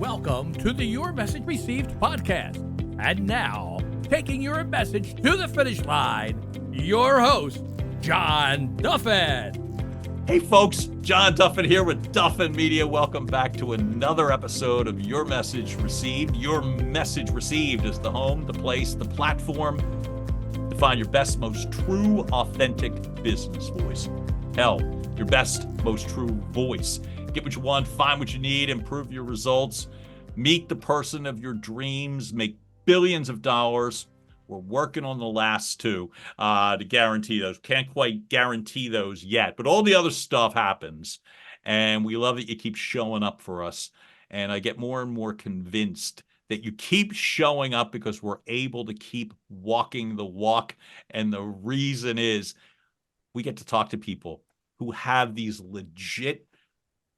Welcome to the Your Message Received podcast. And now, taking your message to the finish line, your host, John Duffin. Hey folks, John Duffin here with Duffin Media. Welcome back to another episode of Your Message Received. Your Message Received is the home, the place, the platform to find your best, most true, authentic business voice. Hell, your best, most true voice. Get what you want, find what you need, improve your results, meet the person of your dreams, make billions of dollars. We're working on the last two to guarantee those. Can't quite guarantee those yet, but all the other stuff happens. And we love that you keep showing up for us. And I get more and more convinced that you keep showing up because we're able to keep walking the walk. And the reason is we get to talk to people who have these legit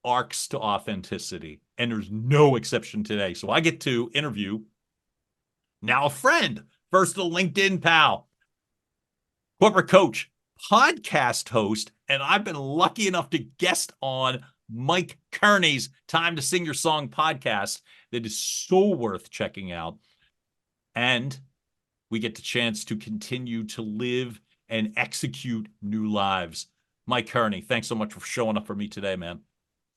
arcs to authenticity, and there's no exception today. So I get to interview now a friend, first a LinkedIn pal, corporate coach, podcast host, and I've been lucky enough to guest on Mike Kearney's Time to Sing Your Song podcast that is so worth checking out. And we get the chance to continue to live and execute new lives. Mike Kearney, thanks so much for showing up for me today, man.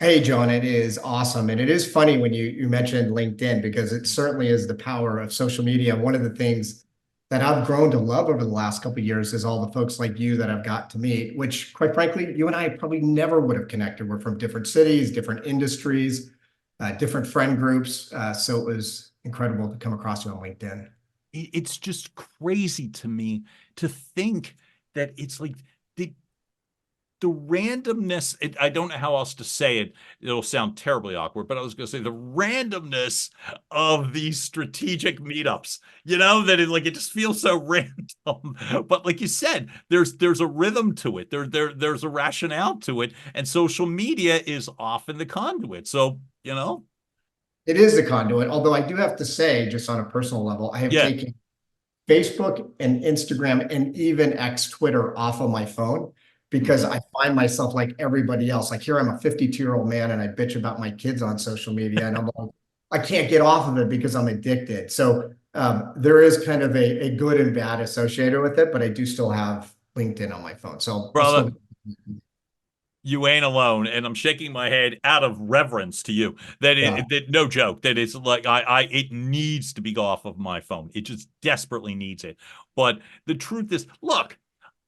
Hey, John, it is awesome. And it is funny when you mentioned LinkedIn, because it certainly is the power of social media. One of the things that I've grown to love over the last couple of years is all the folks like you that I've got to meet, which quite frankly, you and I probably never would have connected. We're from different cities, different industries, different friend groups. So it was incredible to come across you on LinkedIn. It's just crazy to me to think that it's like the randomness, I don't know how else to say it. It'll sound terribly awkward, but I was going to say the randomness of these strategic meetups, that it just feels so random. But like you said, there's a rhythm to it. There's a rationale to it. And social media is often the conduit. So, It is the conduit. Although I do have to say, just on a personal level, I have taken Facebook and Instagram and even Twitter off of my phone, because I find myself like everybody else. Like here, I'm a 52-year-old man and I bitch about my kids on social media, and I'm like, I can't get off of it because I'm addicted. So there is kind of a good and bad associated with it, but I do still have LinkedIn on my phone. So brother, you ain't alone. And I'm shaking my head out of reverence to you. That no joke, that it's like it needs to be off of my phone. It just desperately needs it. But the truth is, look,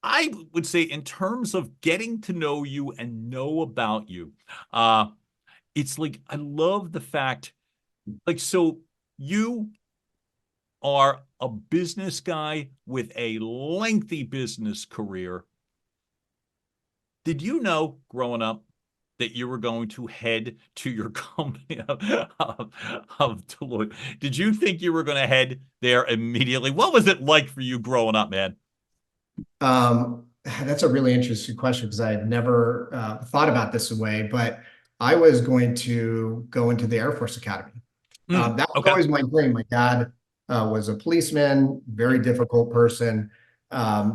I would say in terms of getting to know you and know about you, it's like, I love the fact, so you are a business guy with a lengthy business career. Did you know growing up that you were going to head to your company of Deloitte? Did you think you were going to head there immediately? What was it like for you growing up, man? That's a really interesting question, because I had never thought about this way, but I was going to go into the Air Force Academy. That was always my dream. My dad was a policeman, very difficult person,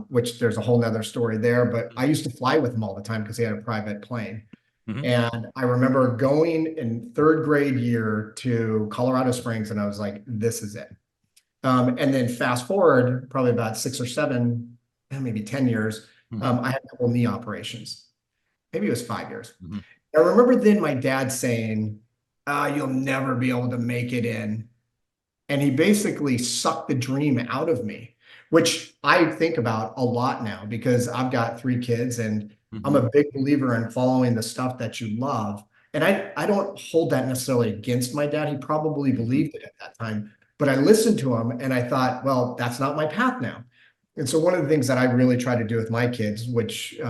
which there's a whole nother story there, but I used to fly with him all the time because he had a private plane. And I remember going in third grade year to Colorado Springs, and I was like, this is it. And then fast forward probably about 6 or 7, maybe 10 years, I had a couple knee operations. Maybe it was 5 years. I remember then my dad saying, you'll never be able to make it in. And he basically sucked the dream out of me, which I think about a lot now, because I've got 3 kids and I'm a big believer in following the stuff that you love. And I don't hold that necessarily against my dad. He probably believed it at that time, but I listened to him and I thought, well, that's not my path now. And so one of the things that I really try to do with my kids, which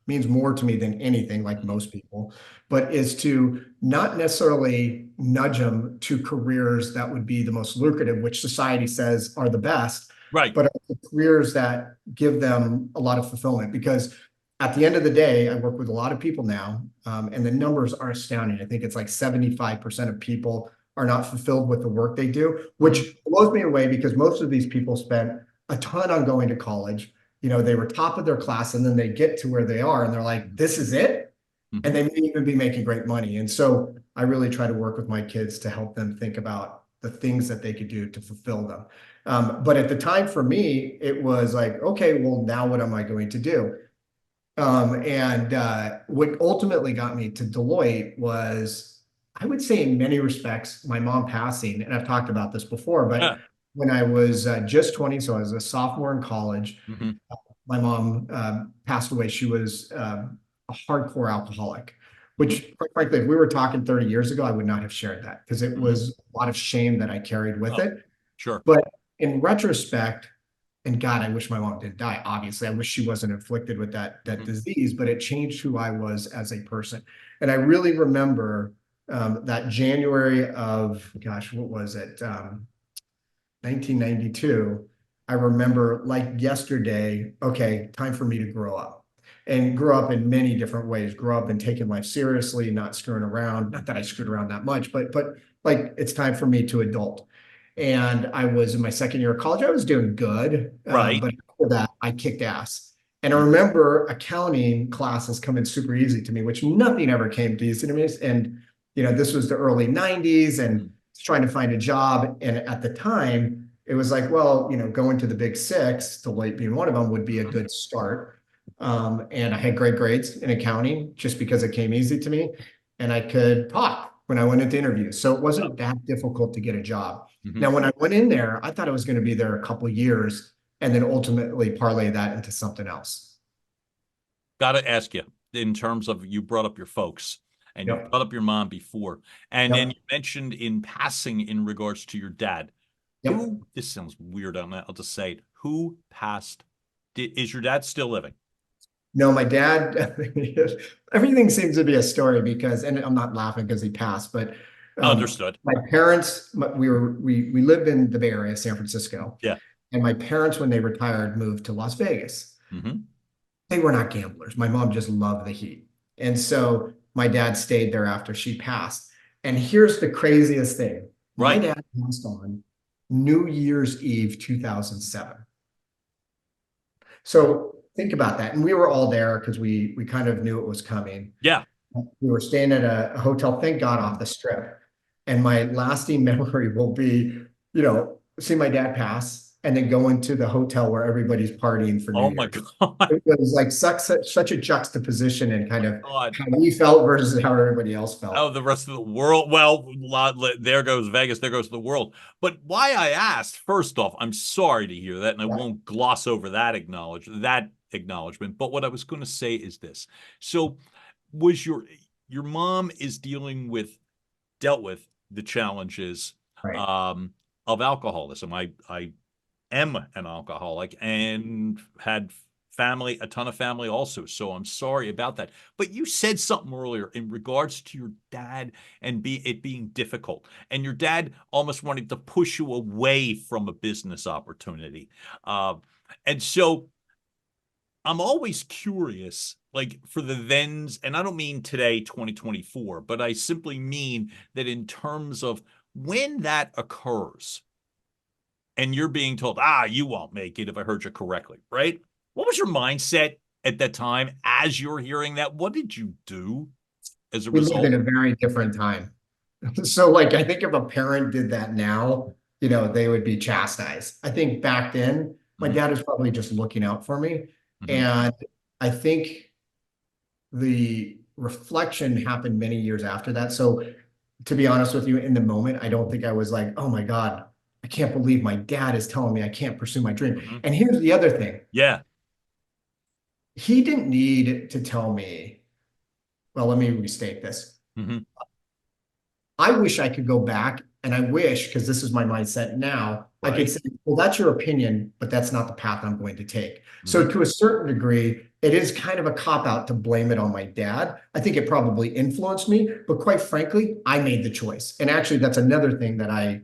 means more to me than anything, like most people, but is to not necessarily nudge them to careers that would be the most lucrative, which society says are the best, right? But careers that give them a lot of fulfillment. Because at the end of the day, I work with a lot of people now, and the numbers are astounding. I think it's like 75% of people are not fulfilled with the work they do, which blows me away, because most of these people spent a ton on going to college. They were top of their class, and then they get to where they are and they're like, this is it. and they may even be making great money. And so I really try to work with my kids to help them think about the things that they could do to fulfill them. But at the time for me, it was like, okay, well, now what am I going to do? What ultimately got me to Deloitte was, I would say in many respects, my mom passing, and I've talked about this before, but when I was just 20, so I was a sophomore in college, my mom passed away. She was a hardcore alcoholic, which quite frankly, if we were talking 30 years ago, I would not have shared that because it was a lot of shame that I carried with it. Sure. But in retrospect, and God, I wish my mom didn't die. Obviously, I wish she wasn't inflicted with that disease, but it changed who I was as a person. And I really remember that January of, gosh, what was it? 1992. I remember like yesterday, okay, time for me to grow up. And grow up in many different ways. Grow up and taking life seriously, not screwing around. Not that I screwed around that much, but like it's time for me to adult. And I was in my second year of college. I was doing good, Right. but after that, I kicked ass. And I remember accounting classes coming super easy to me, which nothing ever came easy to me. And this was the early '90s, and trying to find a job. And at the time, it was like, well, going to the Big Six, Deloitte being one of them, would be a good start. And I had great grades in accounting just because it came easy to me, and I could talk when I went into interviews. So it wasn't that difficult to get a job. Now, when I went in there, I thought I was going to be there a couple of years and then ultimately parlay that into something else. Got to ask you, in terms of, you brought up your folks and you brought up your mom before, and then you mentioned in passing in regards to your dad. This sounds weird. I'll just say it. Who passed? Is your dad still living? No, my dad, everything seems to be a story because, and I'm not laughing because he passed, but understood. My parents, we lived in the Bay Area, San Francisco. Yeah. And my parents, when they retired, moved to Las Vegas. They were not gamblers. My mom just loved the heat. And so my dad stayed there after she passed. And here's the craziest thing. My dad passed on New Year's Eve, 2007. So think about that. And we were all there because we kind of knew it was coming. Yeah. We were staying at a hotel, thank God, off the Strip. And my lasting memory will be, see my dad pass and then go into the hotel where everybody's partying for New Year's. My God. It was like such a juxtaposition and kind of how we felt versus how everybody else felt. Oh, the rest of the world. Well, there goes Vegas, there goes the world. But why I asked, first off, I'm sorry to hear that, and I won't gloss over that acknowledgement. But what I was going to say is this. So was your mom is dealt with the challenges of alcoholism. I am an alcoholic and had a ton of family also. So I'm sorry about that. But you said something earlier in regards to your dad and it being difficult. And your dad almost wanted to push you away from a business opportunity. And so I'm always curious, like for the thens, and I don't mean today, 2024, but I simply mean that in terms of when that occurs and you're being told, you won't make it, if I heard you correctly, right? What was your mindset at that time as you're hearing that? What did you do as a result? We lived in a very different time. So like, I think if a parent did that now, they would be chastised. I think back then, my dad was probably just looking out for me. And I think the reflection happened many years after that. So to be honest with you, in the moment, I don't think I was like, oh my God, I can't believe my dad is telling me I can't pursue my dream. And here's the other thing. Yeah. He didn't need to tell me, well, let me restate this. I wish I could go back, and I wish, because this is my mindset now, I could say, well, that's your opinion, but that's not the path I'm going to take. So to a certain degree, it is kind of a cop-out to blame it on my dad. I think it probably influenced me, but quite frankly, I made the choice. And actually, that's another thing that I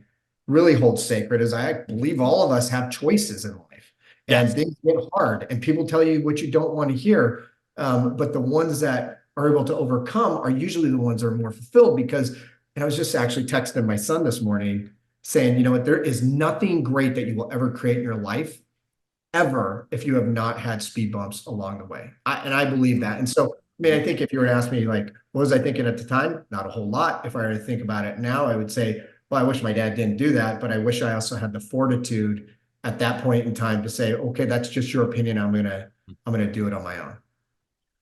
really hold sacred, is I believe all of us have choices in life. And things get hard, and people tell you what you don't want to hear. But the ones that are able to overcome are usually the ones that are more fulfilled, because, and I was just actually texting my son this morning saying, you know what, there is nothing great that you will ever create in your life ever if you have not had speed bumps along the way. And I believe that. And so mean, I think if you were to ask me, like, what was I thinking at the time? Not a whole lot. If I were to think about it now, I would say, well, I wish my dad didn't do that, but I wish I also had the fortitude at that point in time to say, okay, that's just your opinion. I'm gonna do it on my own.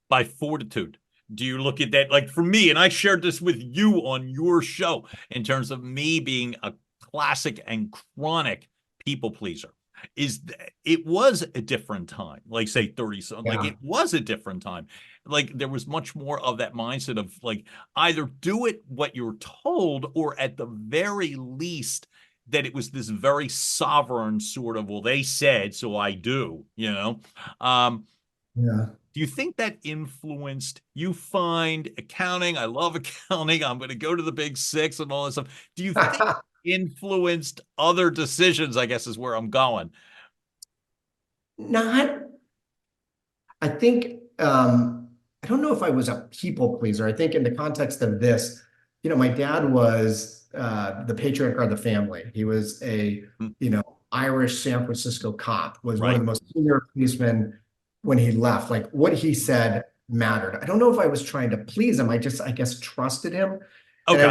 By fortitude, do you look at that, like for me, and I shared this with you on your show, in terms of me being a classic and chronic people pleaser, is that it was a different time, like say 30 something, like Yeah. it was a different time. Like there was much more of that mindset of like either do it what you're told, or at the very least that it was this very sovereign sort of, well, they said, so I do, you know. Yeah. Do you think that influenced, you find accounting? I love accounting. I'm going to go to the big six and all this stuff. Do you think influenced other decisions, I guess is where I'm going? Not, I think, I don't know if I was a people pleaser. I think in the context of this, my dad was the patriarch of the family. He was a, Hmm. Irish San Francisco cop, was one of Right. the most senior policemen when he left. Like what he said mattered. I don't know if I was trying to please him. I guess, trusted him. And Okay.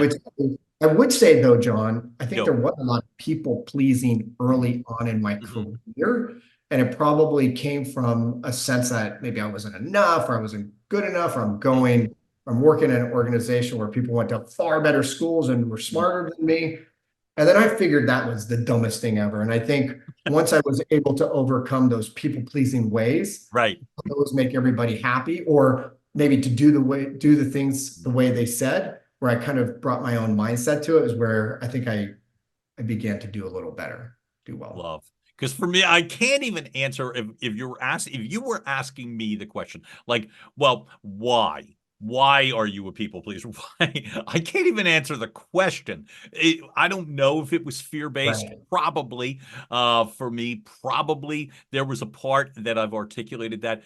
I would say though, John, I think there Yo. was a lot of people pleasing early on in my Mhm. career. And it probably came from a sense that maybe I wasn't enough, or I wasn't good enough, or I'm working in an organization where people went to far better schools and were Mhm. smarter than me. And then I figured that was the dumbest thing ever. And I think once I was able to overcome those people pleasing ways, Right. those make everybody happy, or maybe to do the things the way they said, where I kind of brought my own mindset to it, is where I think I began to do a little better, do well. Love. Because for me, I can't even answer if you were asking me the question, like, well, why? Why are you a people pleaser? Why? I can't even answer the question. I don't know if it was fear-based. Right. Probably. For me, probably there was a part that I've articulated that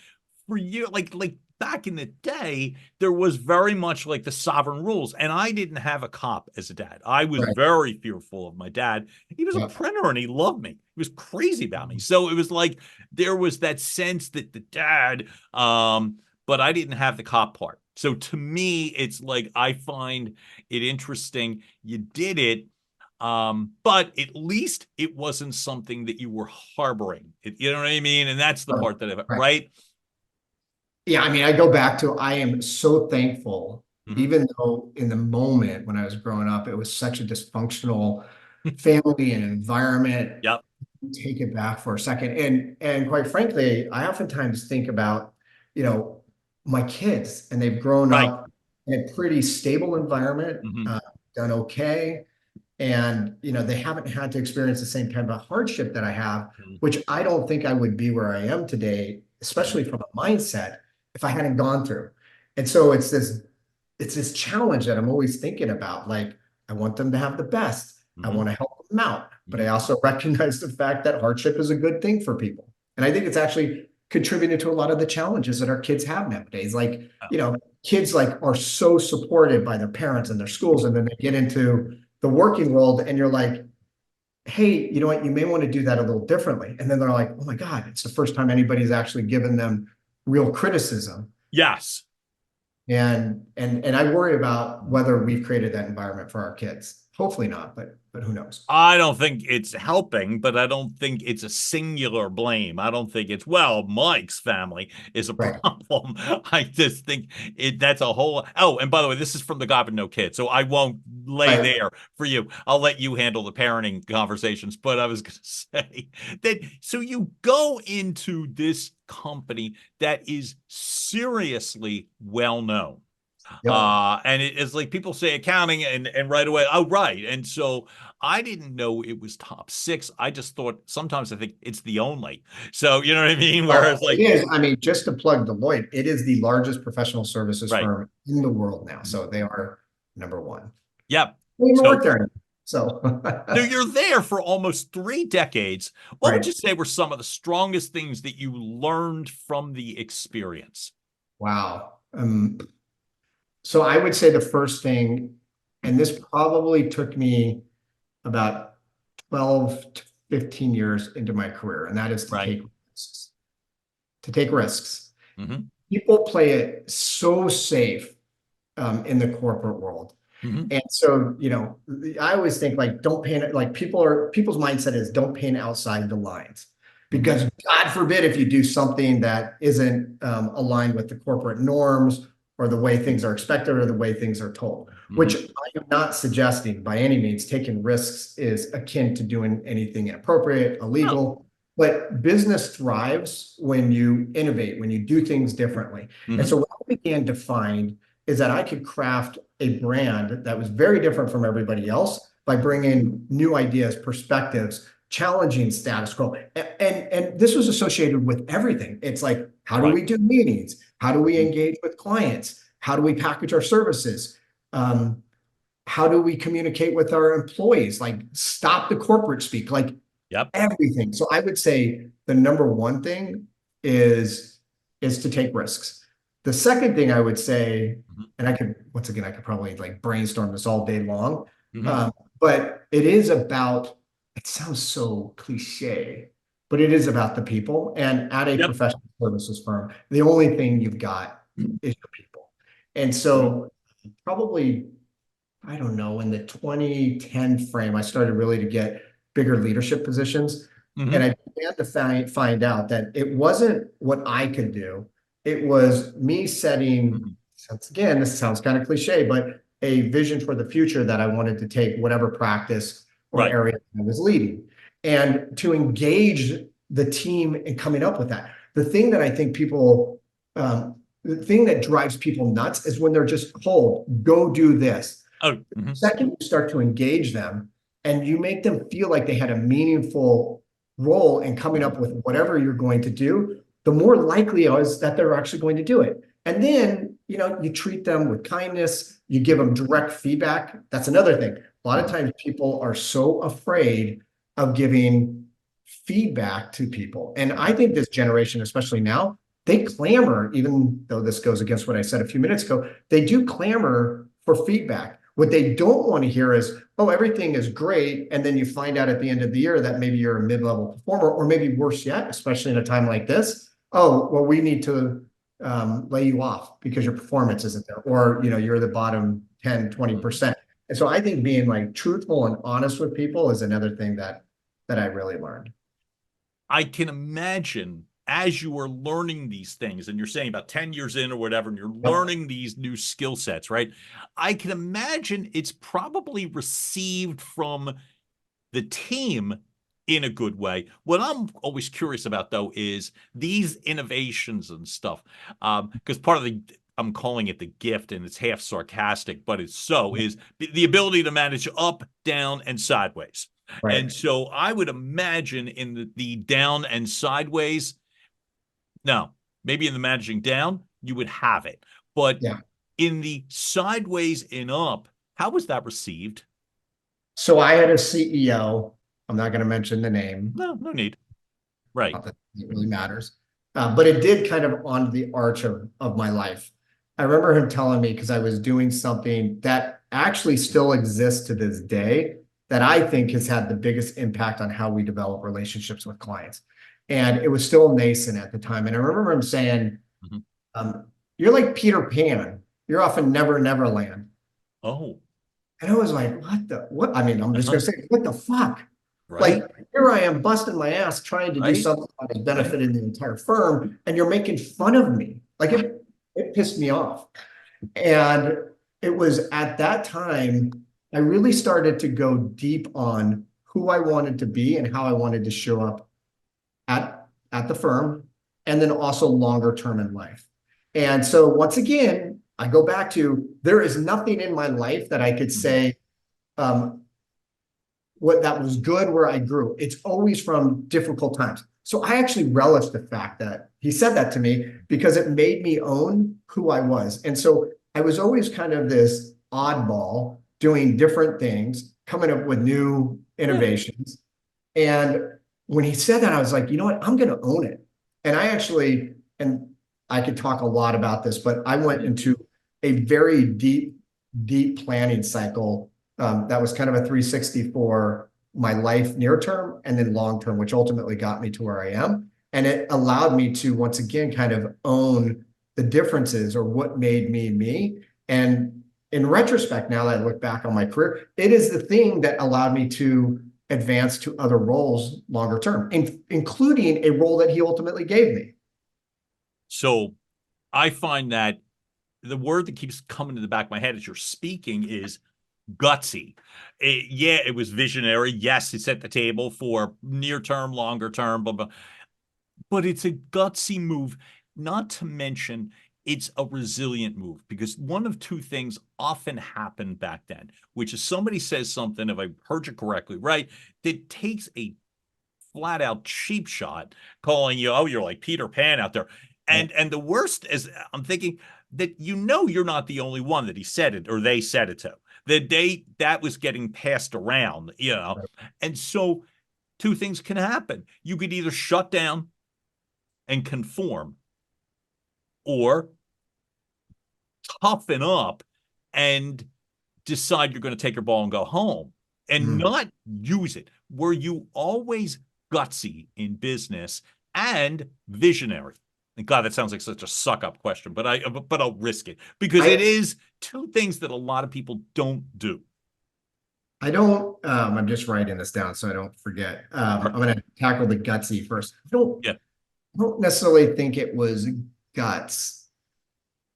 for you, like back in the day, there was very much like the sovereign rules, and I didn't have a cop as a dad. I was Right. very fearful of my dad. He was a Yeah. printer and he loved me. He was crazy about me. So it was like there was that sense that the dad, but I didn't have the cop part. So to me, it's like I find it interesting. You did it, but at least it wasn't something that you were harboring. You know what I mean? And that's the Right. part that, Right. right? Yeah, I mean, I go back to, I am so thankful, Mhm. even though in the moment when I was growing up, it was such a dysfunctional family and environment. Yep. Take it back for a second. And quite frankly, I oftentimes think about, you know, my kids, and they've grown Right. up in a pretty stable environment, Mhm. done okay. And, they haven't had to experience the same kind of hardship that I have, Mhm. which I don't think I would be where I am today, especially from a mindset, if I hadn't gone through. And so it's this challenge that I'm always thinking about. Like, I want them to have the best. I Mhm. want to help them out, but I Mhm. also recognize the fact that hardship is a good thing for people. And I think it's actually contributed to a lot of the challenges that our kids have nowadays. Like, Yeah. kids like are so supported by their parents and their schools, and then they get into the working world, and you're like, hey, you know what? You may want to do that a little differently. And then they're like, oh my God, it's the first time anybody's actually given them real criticism. Yes. And I worry about whether we've created that environment for our kids. Hopefully not, but who knows? I don't think it's helping, but I don't think it's a singular blame. I don't think it's, well, Mike's family is a Right. problem. I just think that's a whole. Oh, and by the way, this is from the God but no kid, so I won't lay Right. there for you. I'll let you handle the parenting conversations. But I was going to say that, so you go into this company that is seriously well known. Yep. And it is like people say accounting and right away, oh, right. And so I didn't know it was top six. I just thought, sometimes I think it's the only. So you know what I mean? Well, Whereas it like, is. I mean, just to plug Deloitte, it is the largest professional services right. firm in the world now. So they are number one. Yep. We even So work there. So, so you're there for almost 3 decades. What would right. you say were some of the strongest things that you learned from the experience? Wow. So I would say the first thing, and this probably took me about 12 to 15 years into my career, and that is to Right. take risks. To take risks. Hmm. people play it so safe in the corporate world. And so, I always think like, don't paint it like people's mindset is don't paint outside the lines, because God forbid if you do something that isn't aligned with the corporate norms or the way things are expected or the way things are told, which I am not suggesting by any means. Taking risks is akin to doing anything inappropriate, illegal. But business thrives when you innovate, when you do things differently. And so what I began to find is that I could craft a brand that was very different from everybody else by bringing new ideas, perspectives, challenging status quo. And this was associated with everything. It's like, how do we do meetings? How do we engage with clients? How do we package our services? How do we communicate with our employees? Like, stop the corporate speak, like everything. So I would say the number one thing is to take risks. The second thing I would say, and I could probably like brainstorm this all day long, but it is about, it sounds so cliche, but it is about the people. And at a professional services firm, the only thing you've got is your people. And so probably, I don't know, in the 2010 frame, I started really to get bigger leadership positions. And I began to find out that it wasn't what I could do. It was me setting, once again, this sounds kind of cliche, but a vision for the future that I wanted to take whatever practice or area I was leading, and to engage the team in coming up with that. The thing that I think people, the thing that drives people nuts is when they're just told, go do this. Second, you start to engage them and you make them feel like they had a meaningful role in coming up with whatever you're going to do, the more likely it is that they're actually going to do it. And then, you treat them with kindness, you give them direct feedback. That's another thing. A lot of times people are so afraid of giving feedback to people. And I think this generation, especially now, they clamor, even though this goes against what I said a few minutes ago, they do clamor for feedback. What they don't want to hear is, oh, everything is great. And then you find out at the end of the year that maybe you're a mid-level performer, or maybe worse yet, especially in a time like this. Oh, well, we need to lay you off because your performance isn't there, or, you're the bottom 10, 20%. And so I think being like truthful and honest with people is another thing that I really learned. I can imagine as you are learning these things, and you're saying about 10 years in or whatever, and you're learning these new skill sets, right? I can imagine it's probably received from the team in a good way. What I'm always curious about, though, is these innovations and stuff, because part of I'm calling it the gift, and it's half sarcastic, but it's so, is the ability to manage up, down, and sideways. And so I would imagine in the down and sideways, no, maybe in the managing down, you would have it. But in the sideways and up, how was that received? So I had a CEO. I'm not going to mention the name. No need. Right. Not that it really matters. But it did kind of on the arch of my life. I remember him telling me, because I was doing something that actually still exists to this day, that I think has had the biggest impact on how we develop relationships with clients. And it was still nascent at the time. And I remember him saying, you're like Peter Pan. You're off in Never Never Land. Oh. And I was like, what? I mean, I'm just going to say, what the fuck? Like, here I am busting my ass trying to do something that has benefited the entire firm, and you're making fun of me. Like, it pissed me off. And it was at that time, I really started to go deep on who I wanted to be and how I wanted to show up at the firm, and then also longer term in life. And so once again, I go back to, there is nothing in my life that I could say what that was good where I grew. It's always from difficult times. So I actually relish the fact that he said that to me, because it made me own who I was. And so I was always kind of this oddball doing different things, coming up with new innovations. And when he said that, I was like, you know what, I'm going to own it. And I actually, and I could talk a lot about this, but I went into a very deep planning cycle that was kind of a 360 for my life near term and then long term, which ultimately got me to where I am. And it allowed me to, once again, kind of own the differences or what made me me. And in retrospect, now that I look back on my career, it is the thing that allowed me to advance to other roles longer term, including a role that he ultimately gave me. So I find that the word that keeps coming to the back of my head as you're speaking is gutsy. It was visionary. Yes, it set the table for near term, longer term, blah, blah. But it's a gutsy move, not to mention it's a resilient move, because one of two things often happened back then, which is somebody says something, if I heard you correctly, right, that takes a flat out cheap shot, calling you, oh, you're like Peter Pan out there. And the worst is, I'm thinking that you're not the only one that he said it or they said it to. That was getting passed around, And so two things can happen. You could either shut down and conform, or toughen up and decide you're going to take your ball and go home and not use it. Were you always gutsy in business and visionary? And God, that sounds like such a suck-up question, but I'll risk it, because it is two things that a lot of people don't do. I don't, I'm just writing this down so I don't forget. I'm going to tackle the gutsy first. I don't necessarily think it was guts.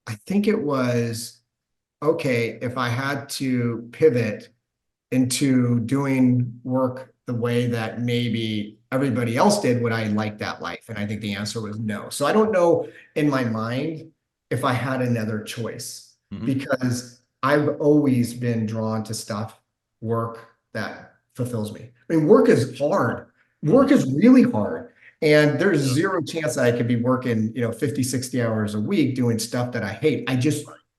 I think it was, okay, if I had to pivot into doing work the way that maybe everybody else did, would I like that life? And I think the answer was no. So I don't know in my mind if I had another choice, because I've always been drawn to work that fulfills me. I mean, work is hard. Work is really hard. And there's zero chance that I could be working, 50, 60 hours a week doing stuff that I hate. I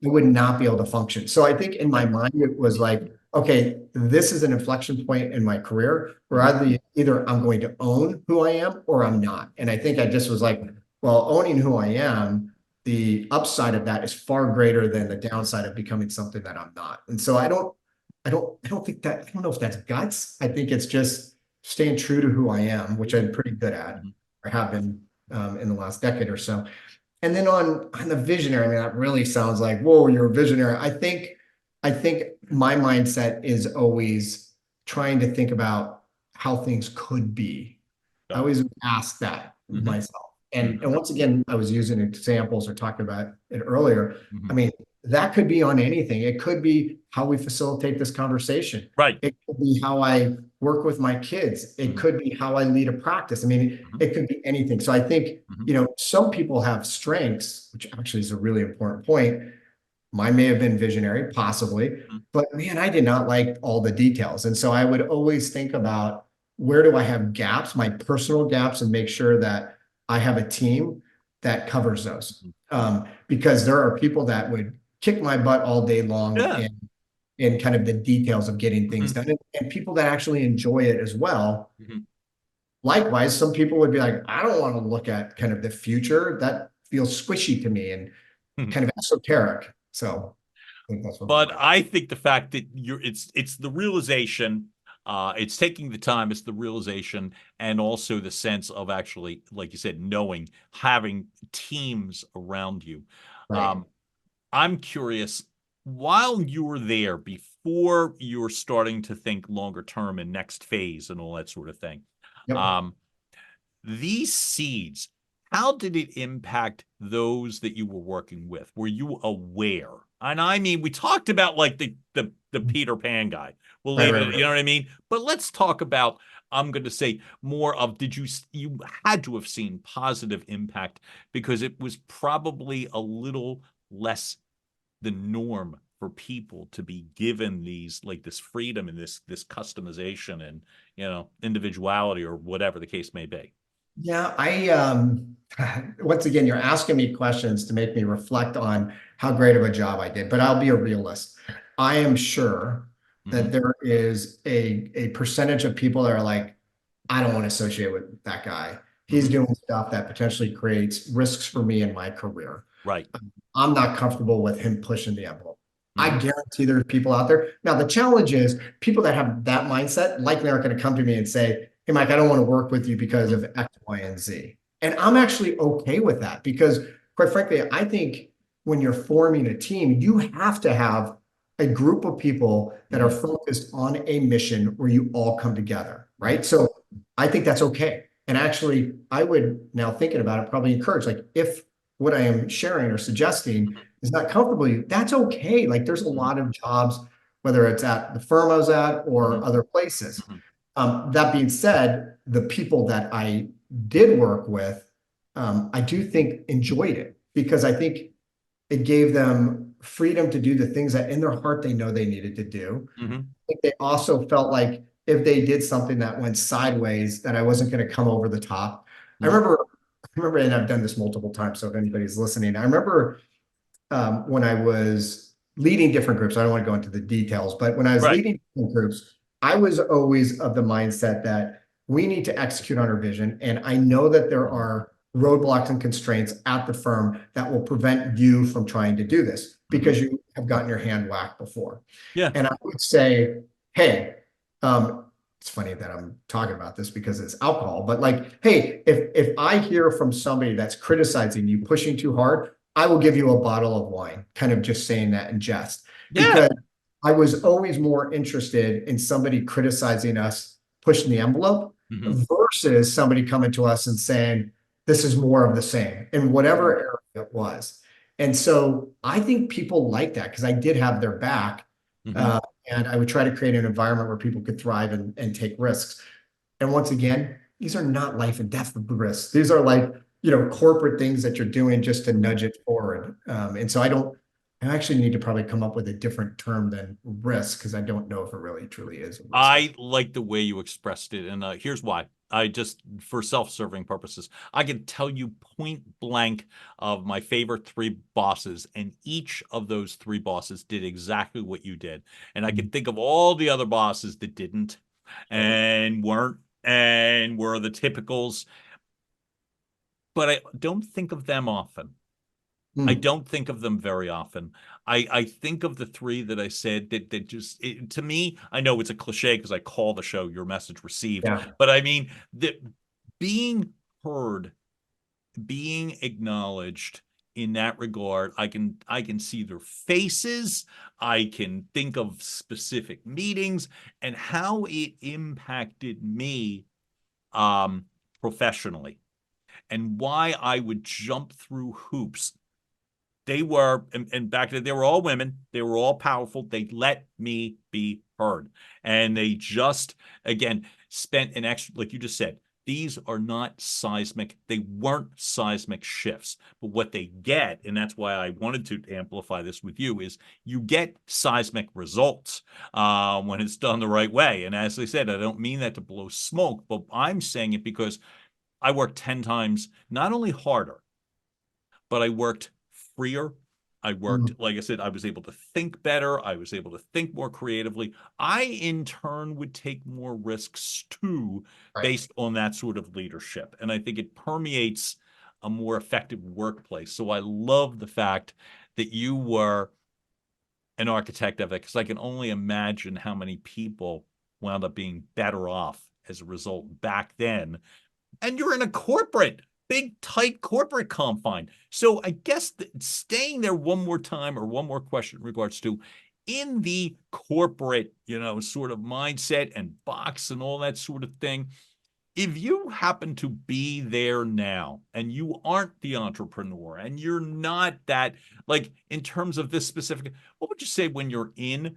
would not be able to function. So I think in my mind, it was like, okay, this is an inflection point in my career where either I'm going to own who I am or I'm not. And I think I just was like, well, owning who I am, the upside of that is far greater than the downside of becoming something that I'm not. And so I don't know if that's guts. I think it's just staying true to who I am, which I'm pretty good at, or have been in the last decade or so. And then on the visionary, I mean, that really sounds like, whoa, you're a visionary. I think my mindset is always trying to think about how things could be. I always ask that myself. And once again, I was using examples or talking about it earlier. I mean, that could be on anything. It could be how we facilitate this conversation. Right. It could be how I work with my kids. It could be how I lead a practice. I mean, it could be anything. So I think, some people have strengths, which actually is a really important point. Mine may have been visionary, possibly, but man, I did not like all the details. And so I would always think about, where do I have gaps, my personal gaps, and make sure that I have a team that covers those. Because there are people that would kick my butt all day long in kind of the details of getting things done, and people that actually enjoy it as well. Likewise, some people would be like, I don't want to look at kind of the future. That feels squishy to me and kind of esoteric. So I think that's what I think the fact that it's the realization, it's taking the time, it's the realization, and also the sense of actually, like you said, knowing, having teams around you. Right. I'm curious, while you were there, before you were starting to think longer term and next phase and all that sort of thing, these seeds, how did it impact those that you were working with? Were you aware? And I mean, we talked about like the Peter Pan guy. We'll leave it, you know what I mean? But let's talk about, I'm going to say, more of, you had to have seen positive impact, because it was probably a little less the norm for people to be given these, like, this freedom and this customization and, individuality, or whatever the case may be. Yeah, once again, you're asking me questions to make me reflect on how great of a job I did, but I'll be a realist. I am sure that there is a percentage of people that are like, I don't want to associate with that guy. He's doing stuff that potentially creates risks for me in my career. Right. I'm not comfortable with him pushing the envelope. I guarantee there's people out there. Now, the challenge is people that have that mindset likely aren't going to come to me and say, hey, Mike, I don't want to work with you because of X, Y, and Z. And I'm actually okay with that, because quite frankly, I think when you're forming a team, you have to have a group of people that are focused on a mission where you all come together, right? So I think that's okay. And actually, I would, now thinking about it, probably encourage, like, if what I am sharing or suggesting is not comfortable with you, that's okay. Like, there's a lot of jobs, whether it's at the firm I was at or other places. That being said, the people that I did work with, I do think enjoyed it, because I think it gave them freedom to do the things that in their heart they know they needed to do. I think they also felt like if they did something that went sideways, that I wasn't going to come over the top. I remember, and I've done this multiple times, so if anybody's listening, I remember when I was leading different groups, I don't want to go into the details, but when I was leading different groups, I was always of the mindset that we need to execute on our vision. And I know that there are roadblocks and constraints at the firm that will prevent you from trying to do this because you have gotten your hand whacked before. Yeah. And I would say, hey, it's funny that I'm talking about this because it's alcohol, but like, hey, if I hear from somebody that's criticizing you, pushing too hard, I will give you a bottle of wine, kind of just saying that in jest. Because I was always more interested in somebody criticizing us, pushing the envelope, versus somebody coming to us and saying, this is more of the same in whatever area it was. And so I think people like that because I did have their back. And I would try to create an environment where people could thrive and take risks. And once again, these are not life and death risks. These are like, corporate things that you're doing just to nudge it forward. And so I actually need to probably come up with a different term than risk, because I don't know if it really truly is a risk. I like the way you expressed it. And here's why. For self-serving purposes, I can tell you point blank of my favorite 3 bosses, and each of those 3 bosses did exactly what you did. And I can think of all the other bosses that didn't and weren't and were the typicals, but I don't think of them often. I don't think of them very often. I think of the 3 that I said that just, to me, I know it's a cliche because I call the show Your Message Received, but I mean that being heard, being acknowledged in that regard, I can see their faces. I can think of specific meetings and how it impacted me professionally, and why I would jump through hoops. They were, and back then, they were all women. They were all powerful. They let me be heard. And they just, again, spent an extra, like you just said, these are not seismic. They weren't seismic shifts. But what they get, and that's why I wanted to amplify this with you, is you get seismic results when it's done the right way. And as I said, I don't mean that to blow smoke, but I'm saying it because I worked 10 times, not only harder, but I worked freer. I worked, like I said, I was able to think better. I was able to think more creatively. I, in turn, would take more risks too, based on that sort of leadership. And I think it permeates a more effective workplace. So I love the fact that you were an architect of it, because I can only imagine how many people wound up being better off as a result back then. And you're in a big, tight corporate confine. So I guess staying there one more time, or one more question in regards to, in the corporate, sort of mindset and box and all that sort of thing, if you happen to be there now and you aren't the entrepreneur and you're not that, like, in terms of this specific, what would you say when you're in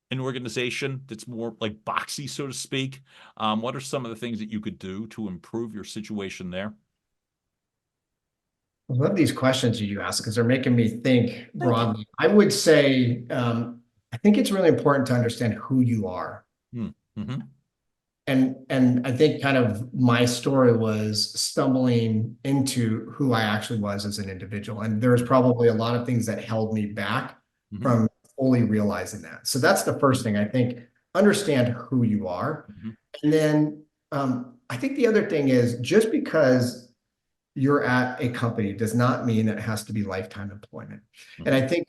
an organization that's more like boxy, so to speak? What are some of the things that you could do to improve your situation there? I love these questions you ask because they're making me think broadly. I would say, I think it's really important to understand who you are. And I think kind of my story was stumbling into who I actually was as an individual. And there's probably a lot of things that held me back from fully realizing that. So that's the first thing. I think, understand who you are. And then I think the other thing is, just because you're at a company does not mean that it has to be lifetime employment. And I think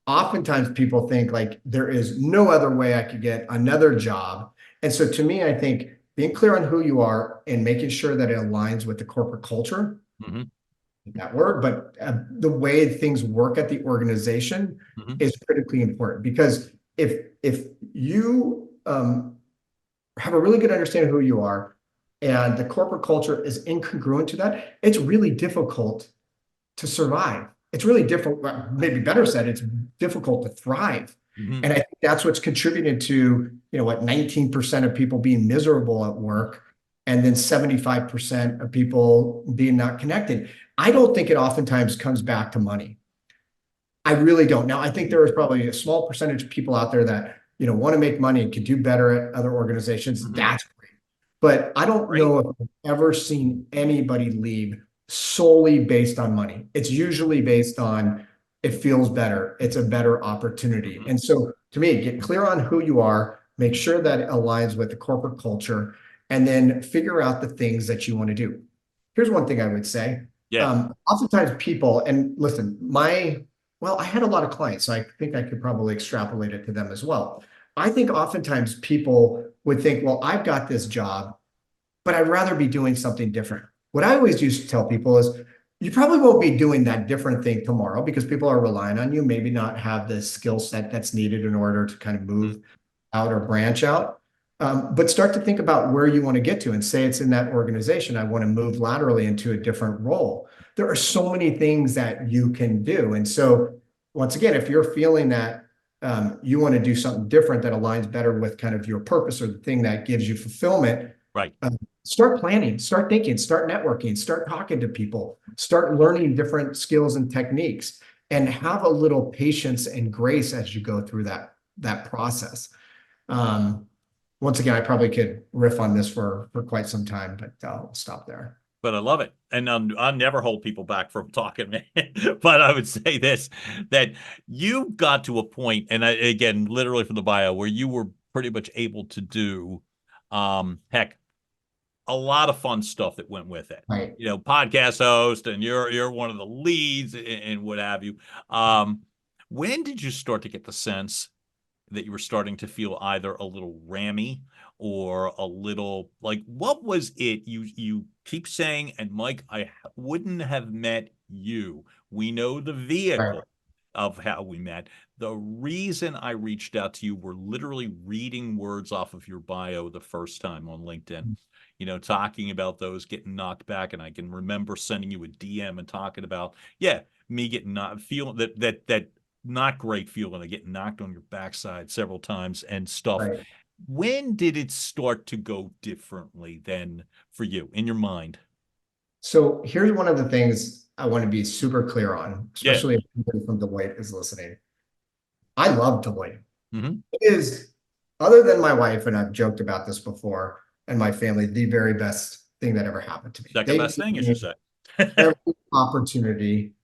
oftentimes people think like there is no other way I could get another job. And so to me, I think being clear on who you are and making sure that it aligns with the corporate culture that word, but the way things work at the organization is critically important, because if you have a really good understanding of who you are and the corporate culture is incongruent to that, it's really difficult to survive. It's really difficult, maybe better said, it's difficult to thrive. And I think that's what's contributed to, 19% of people being miserable at work, and then 75% of people being not connected. I don't think it oftentimes comes back to money. I really don't. Now, I think there is probably a small percentage of people out there that, want to make money and can do better at other organizations. That's great. But I don't know if I've ever seen anybody leave solely based on money. It's usually based on, it feels better. It's a better opportunity. And so to me, get clear on who you are, make sure that it aligns with the corporate culture, and then figure out the things that you want to do. Here's one thing I would say. Oftentimes people, and listen, I had a lot of clients, so I think I could probably extrapolate it to them as well. I think oftentimes people would think, well, I've got this job, but I'd rather be doing something different. What I always used to tell people is, you probably won't be doing that different thing tomorrow because people are relying on you, maybe not have the skill set that's needed in order to kind of move out or branch out. But start to think about where you want to get to, and say it's in that organization. I want to move laterally into a different role. There are so many things that you can do. And so once again, if you're feeling that you want to do something different that aligns better with kind of your purpose or the thing that gives you fulfillment, start planning, start thinking, start networking, start talking to people, start learning different skills and techniques, and have a little patience and grace as you go through that process. Once again, I probably could riff on this for quite some time, but I'll stop there. But I love it. And I'll never hold people back from talking. But I would say this, that you got to a point, and again, literally from the bio, where you were pretty much able to do, heck, a lot of fun stuff that went with it. Right. Podcast host, and you're one of the leads and what have you. When did you start to get the sense that you were starting to feel either a little rammy or a little like, what was it? You keep saying, and Mike, I wouldn't have met you. We know the vehicle of how we met. The reason I reached out to you were literally reading words off of your bio the first time on LinkedIn, talking about those getting knocked back. And I can remember sending you a DM and talking about, me getting feeling that not great feeling of getting knocked on your backside several times and stuff. Right. When did it start to go differently then for you in your mind? So here's one of the things I want to be super clear on, especially if anybody from Deloitte is listening. I love Deloitte. It is, other than my wife, and I've joked about this before, and my family, the very best thing that ever happened to me. Second best thing, as you say. Every opportunity.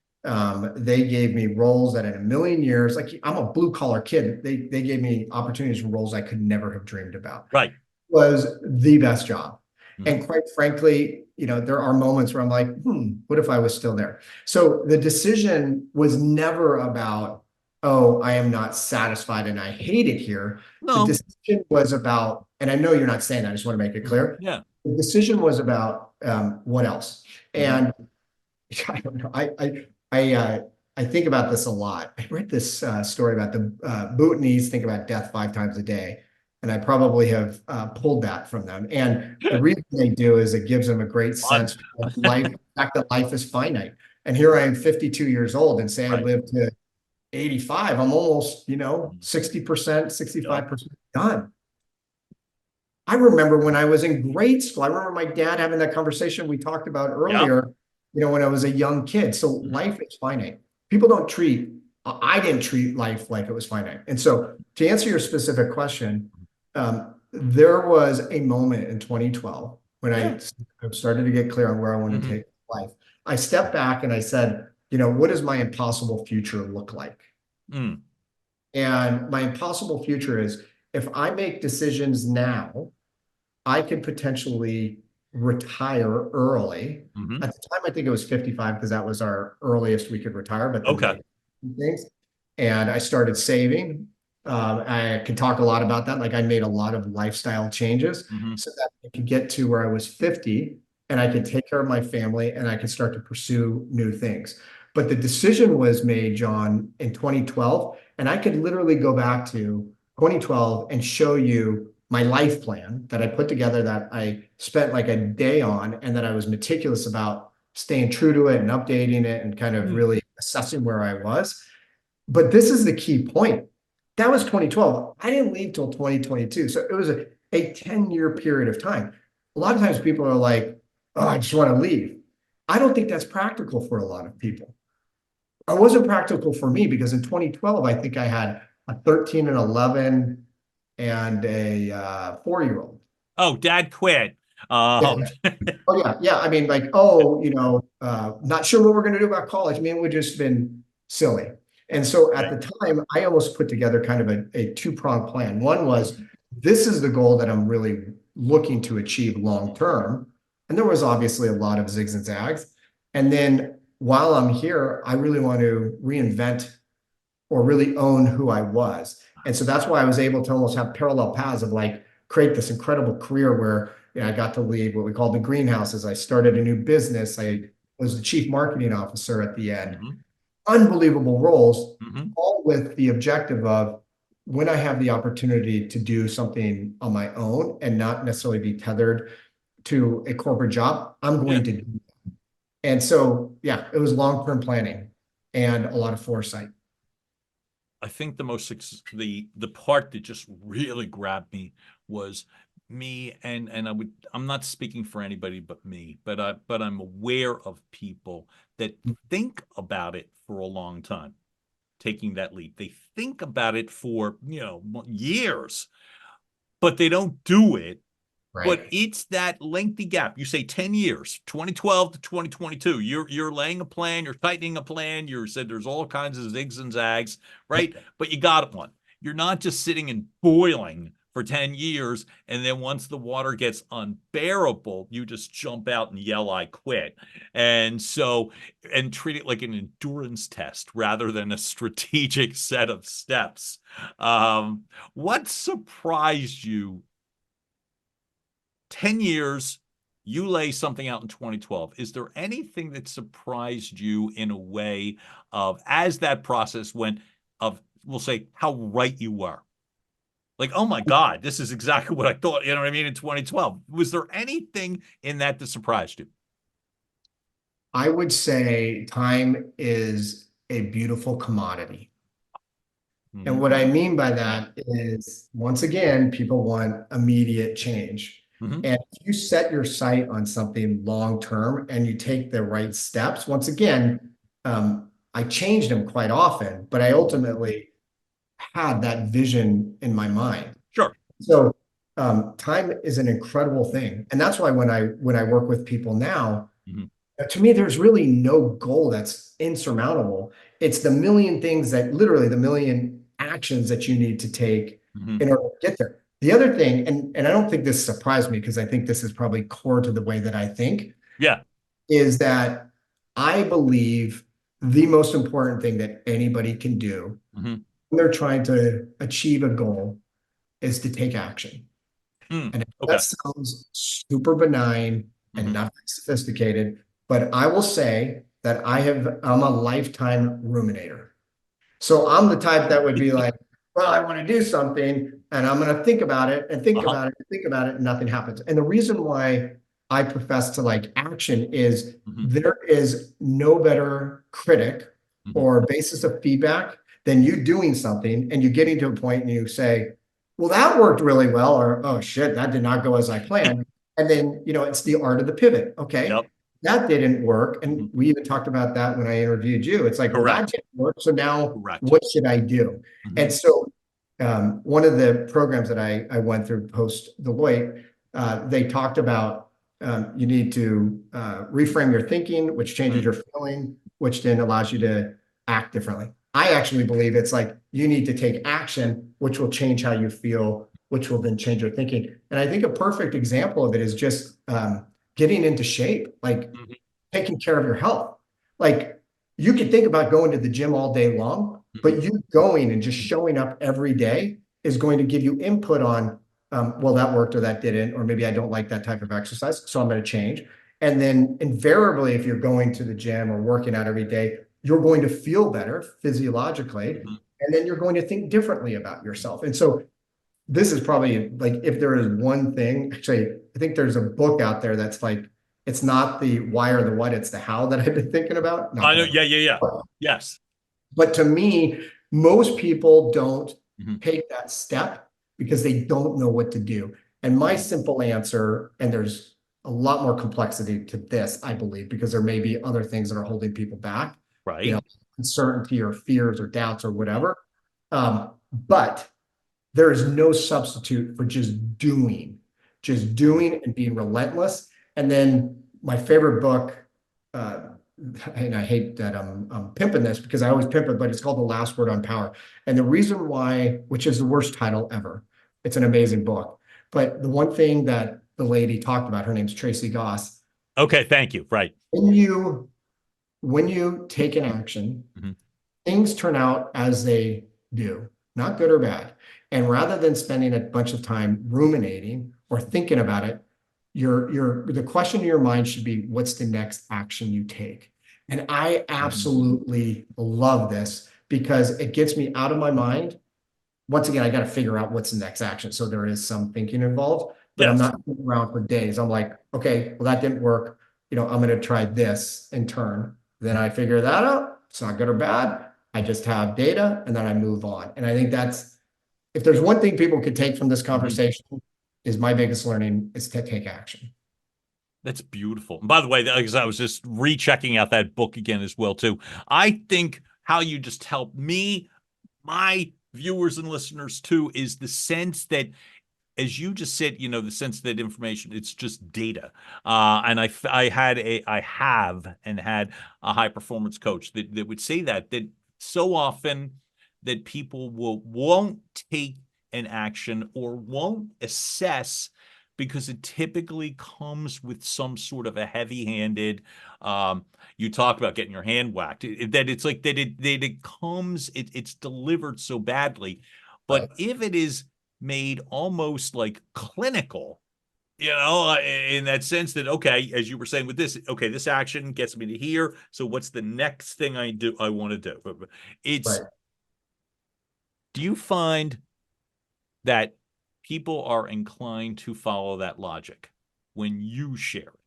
They gave me roles that in a million years, like I'm a blue collar kid. They gave me opportunities and roles I could never have dreamed about. Right. It was the best job. And quite frankly, there are moments where I'm like, what if I was still there? So the decision was never about, oh, I am not satisfied and I hate it here. No. The decision was about, and I know you're not saying that, I just want to make it clear. Yeah. The decision was about what else? And I don't know. I think about this a lot. I read this story about the Bhutanese think about death 5 times a day, and I probably have pulled that from them. And the reason they do is it gives them a great sense of life, the fact that life is finite. And here I am, 52 years old, and say I live to 85. I'm almost, 60%, 65% done. I remember when I was in grade school. I remember my dad having that conversation we talked about earlier. When I was a young kid. So life is finite. People don't treat, I didn't treat life like it was finite. And so to answer your specific question, there was a moment in 2012 when I started to get clear on where I wanted to take life. I stepped back and I said, what does my impossible future look like? And my impossible future is, if I make decisions now, I could potentially retire early. At the time, I think it was 55 because that was our earliest we could retire. But things, and I started saving. I could talk a lot about that. Like I made a lot of lifestyle changes so that I could get to where I was 50 and I could take care of my family and I could start to pursue new things. But the decision was made, John, in 2012, and I could literally go back to 2012 and show you my life plan that I put together, that I spent like a day on, and that I was meticulous about staying true to it and updating it and kind of really assessing where I was. But this is the key point. That was 2012. I didn't leave till 2022. So it was a 10-year period of time. A lot of times people are like, oh, I just want to leave. I don't think that's practical for a lot of people. It wasn't practical for me because in 2012, I think I had a 13 and 11 and a 4-year-old. Oh, dad quit. Oh yeah. I mean, like, oh, not sure what we're going to do about college. I mean, it would just been silly. And so at the time, I almost put together kind of a two-pronged plan. One was, this is the goal that I'm really looking to achieve long term. And there was obviously a lot of zigs and zags. And then while I'm here, I really want to reinvent or really own who I was. And so that's why I was able to almost have parallel paths of like create this incredible career where I got to lead what we call the greenhouses. I started a new business. I was the chief marketing officer at the end. Unbelievable roles, all with the objective of, when I have the opportunity to do something on my own and not necessarily be tethered to a corporate job, I'm going to do that. And so, yeah, it was long-term planning and a lot of foresight. I think the part that just really grabbed me was me, and I'm not speaking for anybody but me, but I'm aware of people that think about it for a long time, taking that leap. They think about it for years, but they don't do it. Right. But it's that lengthy gap. You say 10 years, 2012 to 2022. You're laying a plan, you're tightening a plan. You said there's all kinds of zigs and zags, right? But you got one. You're not just sitting and boiling for 10 years, and then once the water gets unbearable, you just jump out and yell, I quit. And treat it like an endurance test rather than a strategic set of steps. What surprised you? 10 years, you lay something out in 2012. Is there anything that surprised you in a way of, as that process went, of, we'll say, how right you were? Like, oh my God, this is exactly what I thought, you know what I mean, in 2012. Was there anything in that surprised you? I would say time is a beautiful commodity. And what I mean by that is, once again, people want immediate change. And if you set your sight on something long-term and you take the right steps, once again, I changed them quite often, but I ultimately had that vision in my mind. Sure. So time is an incredible thing. And that's why when I work with people now, to me, there's really no goal that's insurmountable. It's the million things that, literally the million actions that you need to take in order to get there. The other thing, and I don't think this surprised me because I think this is probably core to the way that I think, is that I believe the most important thing that anybody can do when they're trying to achieve a goal is to take action. And that sounds super benign and not sophisticated, but I will say that I'm a lifetime ruminator. So I'm the type that would be like, well, I want to do something and I'm going to think about it and think about it and think about it, and nothing happens. And the reason why I profess to like action is there is no better critic or basis of feedback than you doing something and you getting to a point and you say, well, that worked really well, or, oh shit, that did not go as I planned. And then, it's the art of the pivot. Okay. That didn't work. And we even talked about that when I interviewed you. It's like, well, that didn't work. So now what should I do? And so one of the programs that I went through post Deloitte, they talked about you need to reframe your thinking, which changes your feeling, which then allows you to act differently. I actually believe it's like you need to take action, which will change how you feel, which will then change your thinking. And I think a perfect example of it is just getting into shape, like taking care of your health. Like, you could think about going to the gym all day long, but you going and just showing up every day is going to give you input on, well, that worked or that didn't, or maybe I don't like that type of exercise, so I'm going to change. And then invariably, if you're going to the gym or working out every day, you're going to feel better physiologically. Mm-hmm. And then you're going to think differently about yourself. And so this is probably like, if there is one thing, actually, I think there's a book out there that's like, it's not the why or the what, it's the how that I've been thinking about. I know. Yeah. Yes. But to me, most people don't Mm-hmm. take that step because they don't know what to do. And my simple answer, and there's a lot more complexity to this, I believe, because there may be other things that are holding people back, Right. uncertainty or fears or doubts or whatever. But there is no substitute for just doing and being relentless. And then my favorite book, and I hate that I'm pimping this because I always pimp it, but it's called The Last Word on Power. And the reason why, which is the worst title ever, it's an amazing book. But the one thing that the lady talked about, her name's Tracy Goss. Okay, thank you. Right. When you take an action, things turn out as they do, not good or bad. And rather than spending a bunch of time ruminating or thinking about it, the question in your mind should be, what's the next action you take? And I absolutely love this because it gets me out of my mind. Once again, I got to figure out what's the next action. So there is some thinking involved, but I'm not sitting around for days. I'm like, okay, well, that didn't work. I'm going to try this in turn. Then I figure that out. It's not good or bad. I just have data and then I move on. And I think if there's one thing people could take from this conversation, is my biggest learning is to take action. That's beautiful. And by the way, because I was just rechecking out that book again as well, too. I think how you just helped me, my viewers and listeners, too, is the sense that, as you just said, the sense that information, it's just data. And I have had a high performance coach that would say that so often that people won't take an action or won't assess because it typically comes with some sort of a heavy-handed, you talk about getting your hand whacked, that it's like that it comes, it's delivered so badly. But if it is made almost like clinical, in that sense that, okay, as you were saying with this, okay, this action gets me to here. So what's the next thing I want to do? Do you find that people are inclined to follow that logic when you share it?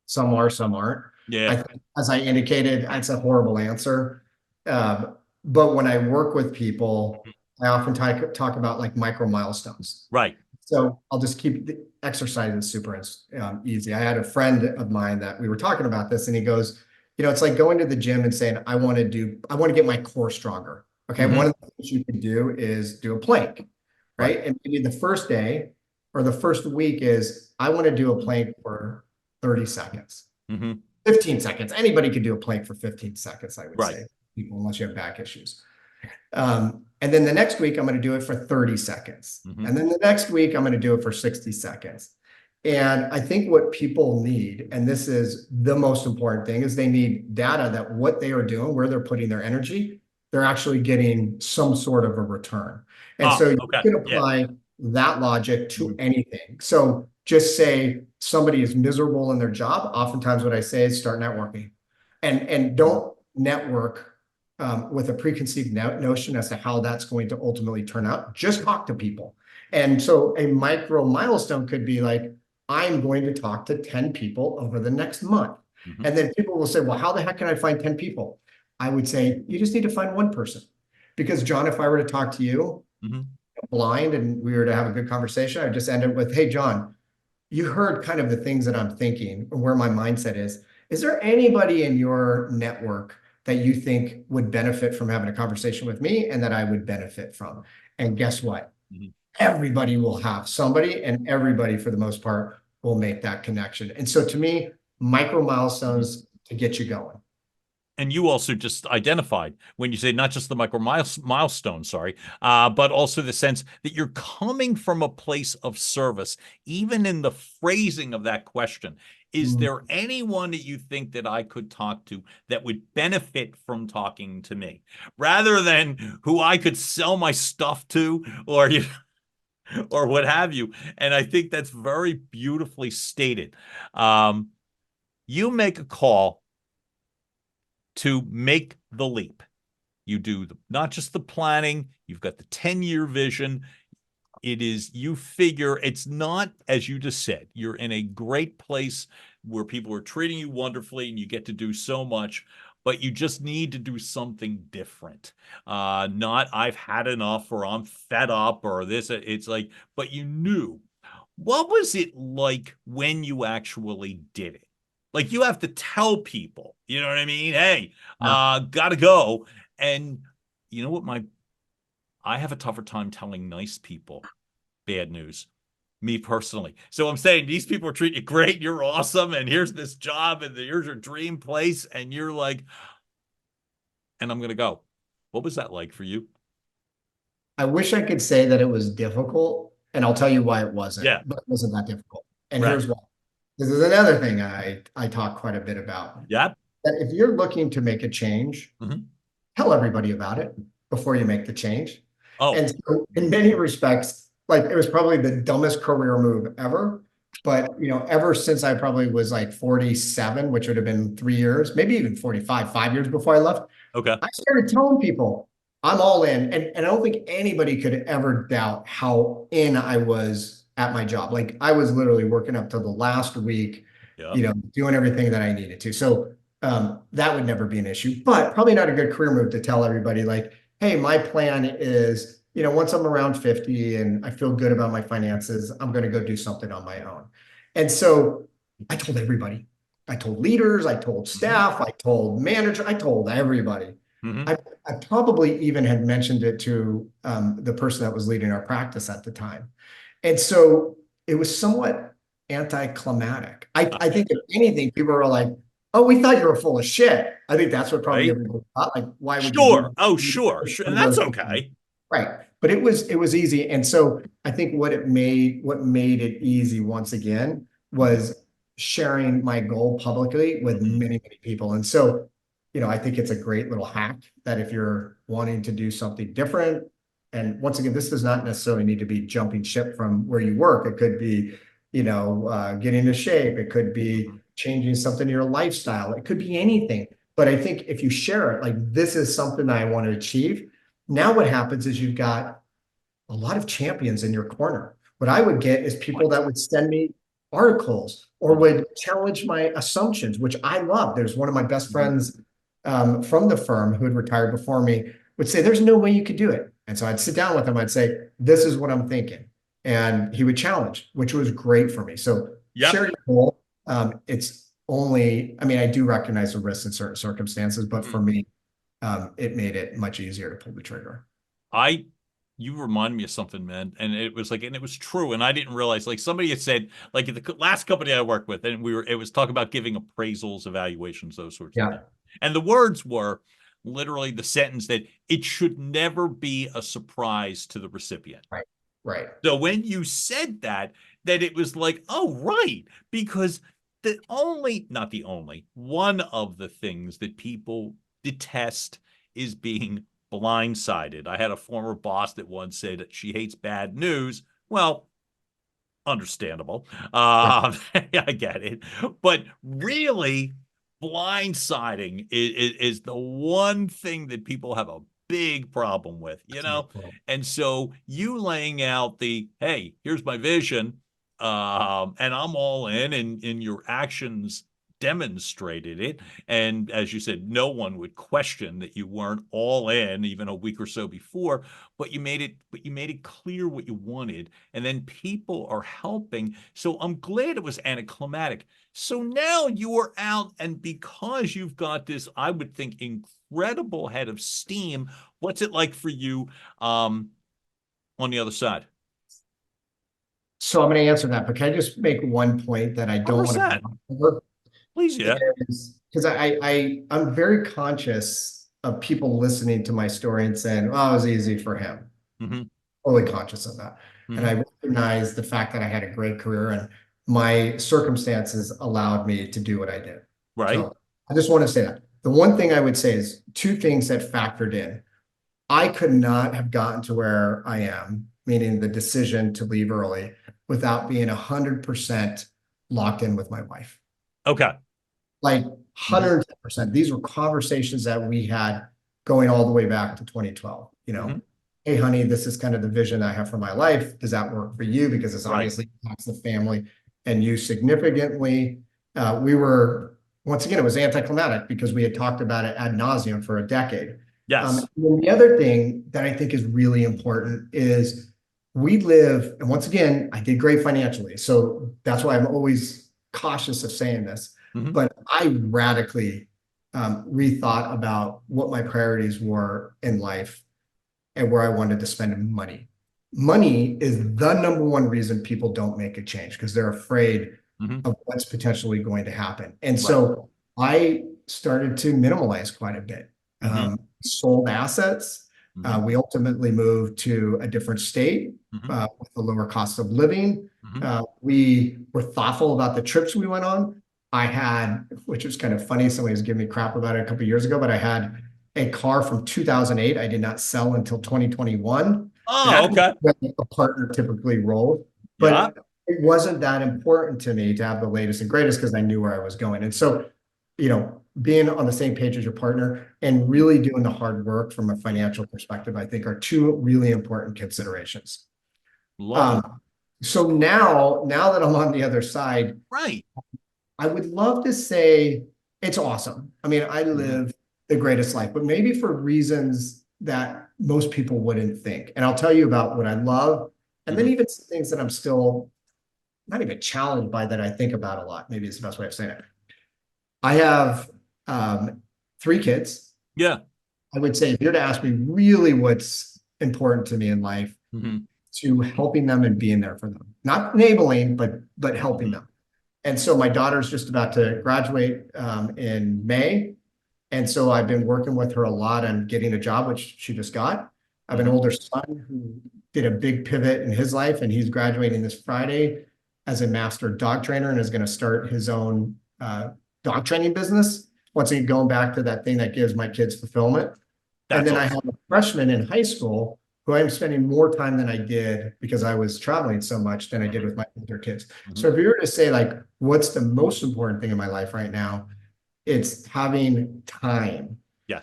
Some are, some aren't. Yeah. I think, as I indicated, it's a horrible answer. But when I work with people, I often talk about like micro milestones. Right. So I'll just keep the exercises super easy. I had a friend of mine that we were talking about this, and he goes, it's like going to the gym and saying, I want to get my core stronger. Okay. One of the things you can do is do a plank, right? And maybe the first day or the first week is, I want to do a plank for 30 seconds, 15 seconds. Anybody could do a plank for 15 seconds, I would say, people, unless you have back issues. And then the next week, I'm going to do it for 30 seconds. And then the next week, I'm going to do it for 60 seconds. And I think what people need, and this is the most important thing, is they need data that what they are doing, where they're putting their energy, they're actually getting some sort of a return. And so you can apply that logic to anything. So just say somebody is miserable in their job. Oftentimes what I say is start networking, and don't network with a preconceived notion as to how that's going to ultimately turn out. Just talk to people. And so a micro milestone could be like, I'm going to talk to 10 people over the next month. And then people will say, well, how the heck can I find 10 people? I would say, you just need to find one person. Because John, if I were to talk to you blind and we were to have a good conversation, I'd just end it with, hey, John, you heard kind of the things that I'm thinking and where my mindset is. Is there anybody in your network that you think would benefit from having a conversation with me and that I would benefit from? And guess what? Everybody will have somebody, and everybody, for the most part, will make that connection. And so to me, micro milestones to get you going. And you also just identified when you say not just the micro milestone, but also the sense that you're coming from a place of service, even in the phrasing of that question. Is there anyone that you think that I could talk to that would benefit from talking to me, rather than who I could sell my stuff to, or or what have you. And I think that's very beautifully stated. You make a call to make the leap. You do not just the planning, you've got the 10-year vision. It is, you figure it's not, as you just said, you're in a great place where people are treating you wonderfully and you get to do so much, but you just need to do something different. Not I've had enough or I'm fed up or this. It's like, but you knew. What was it like when you actually did it? Like you have to tell people, you know what I mean? Hey, gotta go. And you know what, I have a tougher time telling nice people bad news, me personally. So I'm saying these people are treating you great, you're awesome, and here's this job, and here's your dream place, and you're like, and I'm gonna go. What was that like for you? I wish I could say that it was difficult, and I'll tell you why it wasn't. Yeah. But it wasn't that difficult. And Right. here's why. This is another thing I talk quite a bit about. Yeah. That if you're looking to make a change, tell everybody about it before you make the change. Oh, And so in many respects, like it was probably the dumbest career move ever. But ever since I probably was like 47, which would have been 3 years, maybe even 45, 5 years before I left, okay. I started telling people I'm all in. And I don't think anybody could ever doubt how in I was at my job. Like I was literally working up to the last week, Yeah. doing everything that I needed to. So that would never be an issue, but probably not a good career move to tell everybody like, hey, my plan is, once I'm around 50 and I feel good about my finances, I'm going to go do something on my own. And so I told everybody. I told leaders, I told staff, I told manager, I told everybody. I probably even had mentioned it to the person that was leading our practice at the time. And so it was somewhat anticlimactic. I think if anything, people were like, oh, we thought you were full of shit. I think that's what probably everybody thought. Like, why would you Sure. do Oh, sure. And that's okay. Right. But it was easy. And so I think what made it easy once again was sharing my goal publicly with many, many people. And so, I think it's a great little hack that if you're wanting to do something different, and once again, this does not necessarily need to be jumping ship from where you work. It could be, getting into shape. It could be changing something in your lifestyle. It could be anything. But I think if you share it, like this is something that I want to achieve. Now what happens is you've got a lot of champions in your corner. What I would get is people that would send me articles or would challenge my assumptions, which I love. There's one of my best friends from the firm who had retired before me would say, there's no way you could do it. And so I'd sit down with him. I'd say, this is what I'm thinking. And he would challenge, which was great for me. So share your goal. It's only, I do recognize the risks in certain circumstances, but for me, it made it much easier to pull the trigger. You remind me of something, man. And it was like, and it was true. And I didn't realize, like somebody had said, like at the last company I worked with, and it was talking about giving appraisals, evaluations, those sorts of things. And the words were literally the sentence that it should never be a surprise to the recipient. Right. So when you said that it was like, oh, right. Because not the only, one of the things that people detest is being blindsided. I had a former boss that once said that she hates bad news. Well, understandable. I get it. But really, blindsiding is the one thing that people have a big problem with, And so you laying out hey, here's my vision, and I'm all in, and your actions demonstrated it. And as you said, no one would question that you weren't all in even a week or so before, but you made it clear what you wanted, and then people are helping. So I'm glad it was anticlimactic. So now you are out, and because you've got this, I would think, incredible head of steam, what's it like for you on the other side? So I'm going to answer that, but can I just make one point that I don't want to cover? Please, yeah. Because I'm very conscious of people listening to my story and saying, well, it was easy for him. Totally conscious of that. And I recognize the fact that I had a great career and my circumstances allowed me to do what I did. Right. So I just want to say that. The one thing I would say is two things that factored in. I could not have gotten to where I am, meaning the decision to leave early, without being 100% locked in with my wife. Okay. Like 110%. These were conversations that we had going all the way back to 2012. Hey, honey, this is kind of the vision I have for my life. Does that work for you? Because this obviously impacts the family and you significantly. Once again, it was anticlimactic because we had talked about it ad nauseum for a decade. Yes. And the other thing that I think is really important is we live, and once again, I did great financially. So that's why I'm always cautious of saying this. But I radically rethought about what my priorities were in life and where I wanted to spend money. Money is the number one reason people don't make a change because they're afraid of what's potentially going to happen. And so I started to minimalize quite a bit. Sold assets. We ultimately moved to a different state with a lower cost of living. We were thoughtful about the trips we went on. I had, which was kind of funny, somebody was giving me crap about it a couple of years ago, but I had a car from 2008 I did not sell until 2021. Oh, okay. A partner typically rolled, but it wasn't that important to me to have the latest and greatest because I knew where I was going. And so, being on the same page as your partner and really doing the hard work from a financial perspective, I think are two really important considerations. So now that I'm on the other side, I would love to say it's awesome. I mean, I live the greatest life, but maybe for reasons that most people wouldn't think. And I'll tell you about what I love, and then even some things that I'm still not even challenged by that I think about a lot. Maybe it's the best way of saying it. I have 3 kids. Yeah. I would say if you're to ask me really what's important to me in life, to helping them and being there for them, not enabling, but helping them. And so my daughter's just about to graduate in May. And so I've been working with her a lot on getting a job, which she just got. I have an older son who did a big pivot in his life, and he's graduating this Friday as a master dog trainer and is going to start his own dog training business. Once again, going back to that thing that gives my kids fulfillment. And then I have a freshman in high school who I'm spending more time than I did because I was traveling so much than I did with my older kids. So if you were to say, like, what's the most important thing in my life right now, it's having time to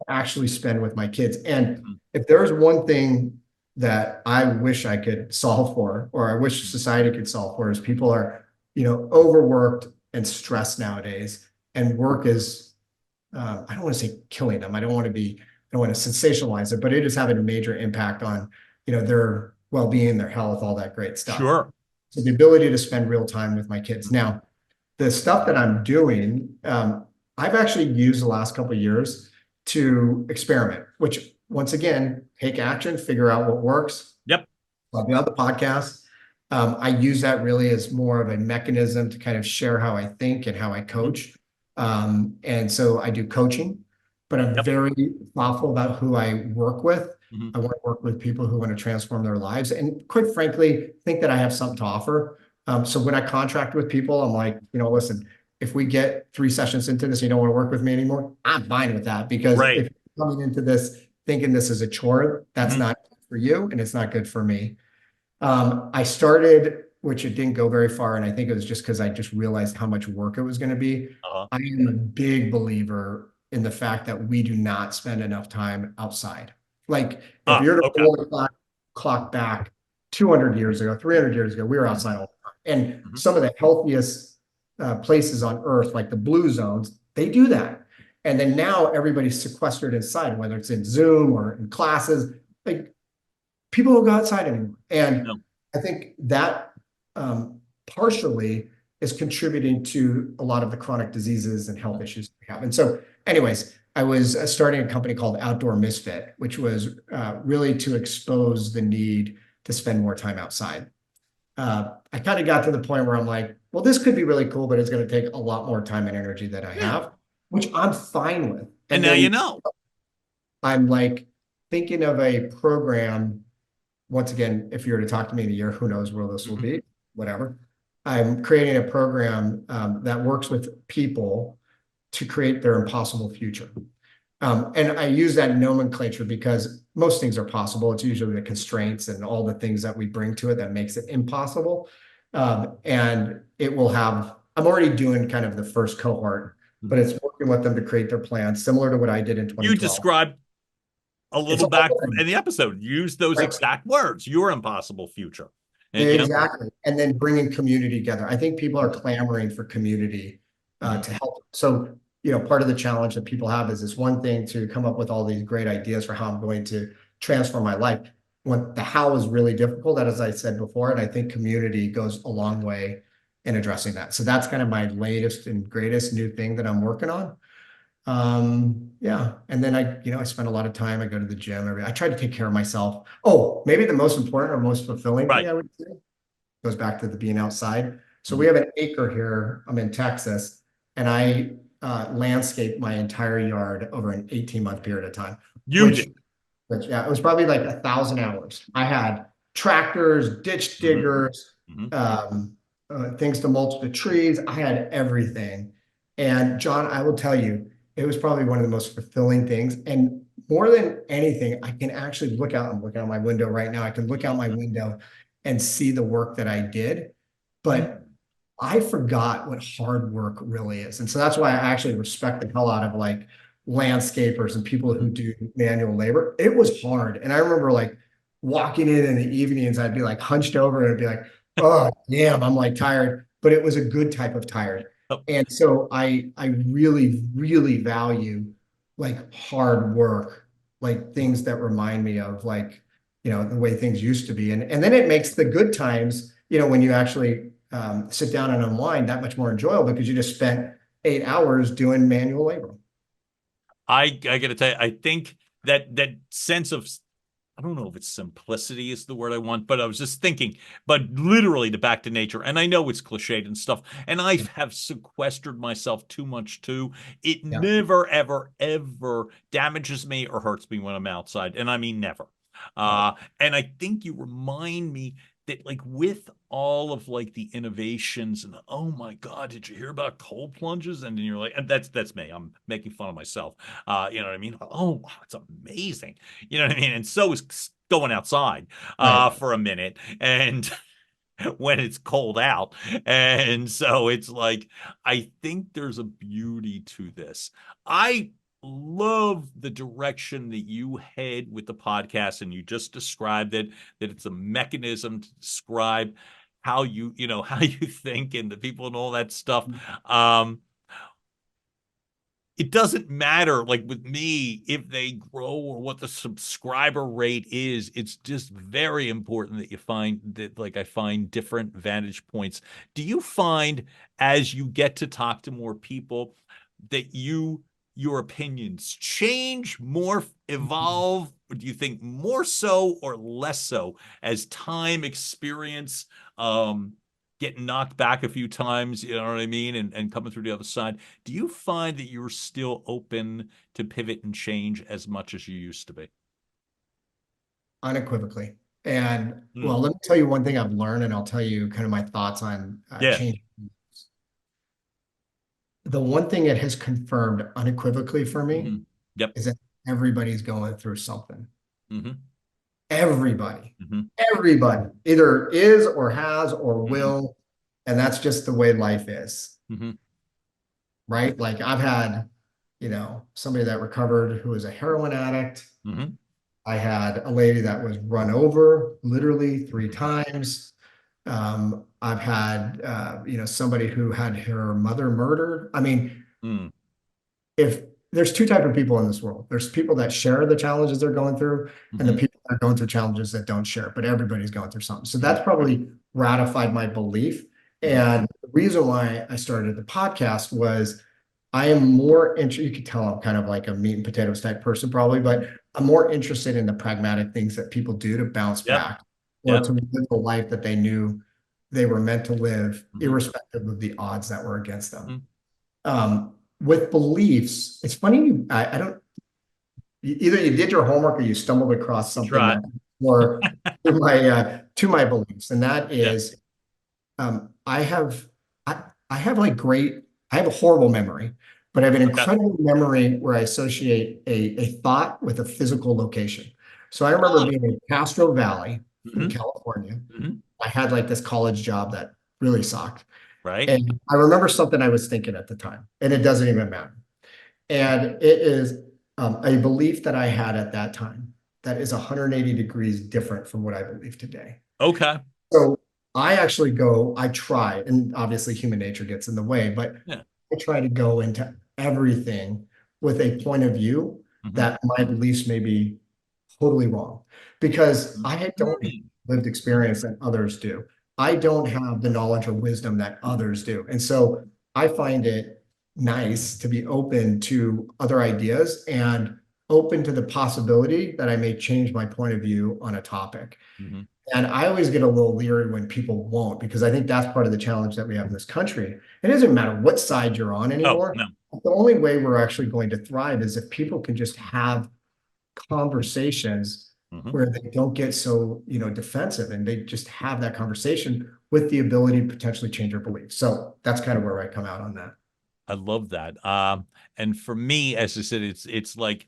actually spend with my kids. And if there's one thing that I wish I could solve for, or I wish society could solve for, is people are, overworked and stressed nowadays. And work is, I don't want to say killing them. I don't want to sensationalize it, but it is having a major impact on, their well-being, their health, all that great stuff. Sure. So the ability to spend real time with my kids. Now, the stuff that I'm doing, I've actually used the last couple of years to experiment, which once again, take action, figure out what works. I'll be on the podcast. I use that really as more of a mechanism to kind of share how I think and how I coach. And so I do coaching, but I'm very thoughtful about who I work with. I want to work with people who want to transform their lives and, quite frankly, think that I have something to offer. So when I contract with people, I'm like, listen, if we get 3 sessions into this, and you don't want to work with me anymore, I'm fine with that, because if you're coming into this thinking this is a chore, that's not good for you and it's not good for me. I started, which it didn't go very far, and I think it was just because I just realized how much work it was going to be. I am a big believer in the fact that we do not spend enough time outside. Like, if you're to pull the clock back 200 years ago, 300 years ago, we were outside all the time. And some of the healthiest places on earth, like the blue zones, they do that. And then now everybody's sequestered inside, whether it's in Zoom or in classes. Like, people don't go outside anymore. And I think that partially is contributing to a lot of the chronic diseases and health issues we have. And so anyways, I was starting a company called Outdoor Misfit, which was really to expose the need to spend more time outside. I kind of got to the point where I'm like, well, this could be really cool, but it's going to take a lot more time and energy that I have, which I'm fine with. And now I'm like thinking of a program. Once again, if you were to talk to me in a year, who knows where this will be, whatever. I'm creating a program that works with people to create their impossible future. And I use that nomenclature because most things are possible. It's usually the constraints and all the things that we bring to it that makes it impossible. And it will have, I'm already doing kind of the first cohort, but it's working with them to create their plan, similar to what I did in You 2012. described a It's little all back in the episode. Use those right. exact words, your impossible future. And, Exactly. And then bringing community together. I think people are clamoring for community to help. So, part of the challenge that people have is it's one thing to come up with all these great ideas for how I'm going to transform my life. When the how is really difficult, as I said before, and I think community goes a long way in addressing that. So that's kind of my latest and greatest new thing that I'm working on. Yeah. And then I spend a lot of time, I go to the gym. I try to take care of myself. Oh, maybe the most important or most fulfilling thing I would say goes back to the being outside. So we have an acre here. I'm in Texas, and I landscape my entire yard over an 18-month period of time. Which, Yeah, it was probably like 1,000 hours. I had tractors, ditch diggers, things to mulch the trees. I had everything. And John, I will tell you, it was probably one of the most fulfilling things. And more than anything, I can actually look out. I'm looking out my window right now. I can look out my window and see the work that I did. But I forgot what hard work really is. And so that's why I actually respect the hell out of like landscapers and people who do manual labor. It was hard. And I remember like walking in the evenings, I'd be like hunched over and I'd be like, oh, damn, I'm like tired. But it was a good type of tired. And so I really, really value like hard work, like things that remind me of like, the way things used to be. And then it makes the good times, when you actually sit down and unwind, that much more enjoyable because you just spent 8 hours doing manual labor. I got to tell you, I think that sense of, I don't know if it's simplicity is the word I want, but I was just thinking, but literally to back to nature. And I know it's cliched and stuff, and I have sequestered myself too much too. It never, ever, ever damages me or hurts me when I'm outside. And I mean, never. And I think you remind me that like with all of like the innovations and oh my God, did you hear about cold plunges? And then you're like, and that's me. I'm making fun of myself. You know what I mean? Oh, wow, it's amazing. You know what I mean? And so is going outside for a minute and when it's cold out. And so it's like, I think there's a beauty to this. I love the direction that you head with the podcast, and you just described it, that it's a mechanism to describe how how you think and the people and all that stuff. It doesn't matter, like with me, if they grow or what the subscriber rate is. It's just very important that you find that, like, I find different vantage points. Do you find as you get to talk to more people that your opinions change, morph, evolve? Or do you think more so or less so as time, experience, getting knocked back a few times, you know what I mean, and coming through the other side? Do you find that you're still open to pivot and change as much as you used to be? Unequivocally. And well, let me tell you one thing I've learned, and I'll tell you kind of my thoughts on change. The one thing it has confirmed unequivocally for me is that everybody's going through something. Everybody, everybody either is or has or will. And that's just the way life is. Right? Like I've had, somebody that recovered who was a heroin addict. I had a lady that was run over literally 3 times. I've had, somebody who had her mother murdered. I mean, if there's 2 types of people in this world, there's people that share the challenges they're going through and the people that are going through challenges that don't share, but everybody's going through something. So that's probably ratified my belief. And the reason why I started the podcast was I am more interested, you could tell I'm kind of like a meat and potatoes type person probably, but I'm more interested in the pragmatic things that people do to bounce back or to live the life that they knew they were meant to live, irrespective of the odds that were against them. With beliefs, it's funny, I don't, either you did your homework or you stumbled across something that more to my beliefs. And that is, I have a horrible memory, but I have an Okay. incredible memory where I associate a thought with a physical location. So I remember being in Castro Valley in Mm-hmm. California. Mm-hmm. I had like this college job that really sucked. Right. And I remember something I was thinking at the time, and it doesn't even matter. And it is a belief that I had at that time that is 180 degrees different from what I believe today. Okay. So I try, and obviously human nature gets in the way, but Yeah. I try to go into everything with a point of view Mm-hmm. that my beliefs may be totally wrong because I don't have lived experience that others do. I don't have the knowledge or wisdom that others do. And so I find it nice to be open to other ideas and open to the possibility that I may change my point of view on a topic. Mm-hmm. And I always get a little leery when people won't, because I think that's part of the challenge that we have in this country. It doesn't matter what side you're on Oh, anymore. no. The only way we're actually going to thrive is if people can just have conversations Mm-hmm. where they don't get so, defensive, and they just have that conversation with the ability to potentially change their beliefs. So that's kind of where I come out on that. I love that. And for me, as I said, it's like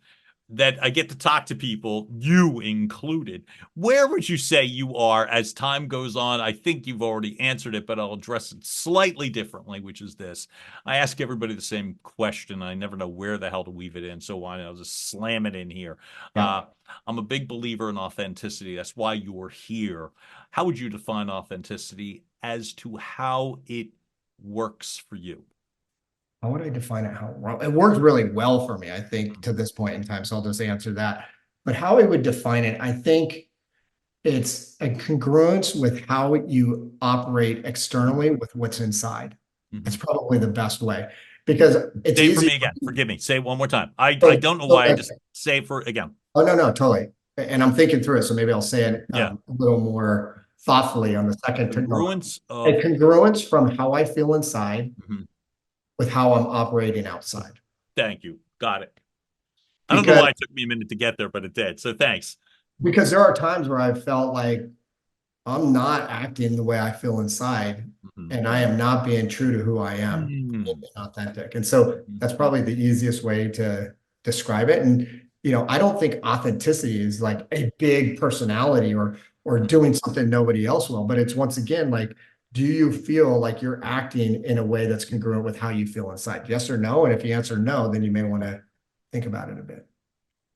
that I get to talk to people, you included. Where would you say you are as time goes on? I think you've already answered it, but I'll address it slightly differently, which is this. I ask everybody the same question. I never know where the hell to weave it in, so I'll just slam it in here. Yeah. I'm a big believer in authenticity. That's why you're here. How would you define authenticity as to how it works for you? How would I define it? It worked really well for me, I think, to this point in time. So I'll just answer that. But how I would define it, I think it's a congruence with how you operate externally with what's inside. It's Mm-hmm. probably the best way because it's Say it for easy. me again. Forgive me. Say it one more time. I don't know why. I Okay. just say it for again. Oh, no, no, totally. And I'm thinking through it. So maybe I'll say it Yeah. a little more thoughtfully on the second. Congruence A of. congruence from how I feel inside Mhm. with how I'm operating outside. Thank you. Got it. I don't know Because why it took me a minute to get there, but it did. So thanks. there are times where I've felt like I'm not acting the way I feel inside, Mhm. and I am not being true to who I am, Mm. being authentic. And so that's probably the easiest way to describe it. And I don't think authenticity is like a big personality or doing something nobody else will, but it's once again like, do you feel like you're acting in a way that's congruent with how you feel inside? Yes or no? And if you answer no, then you may want to think about it a bit.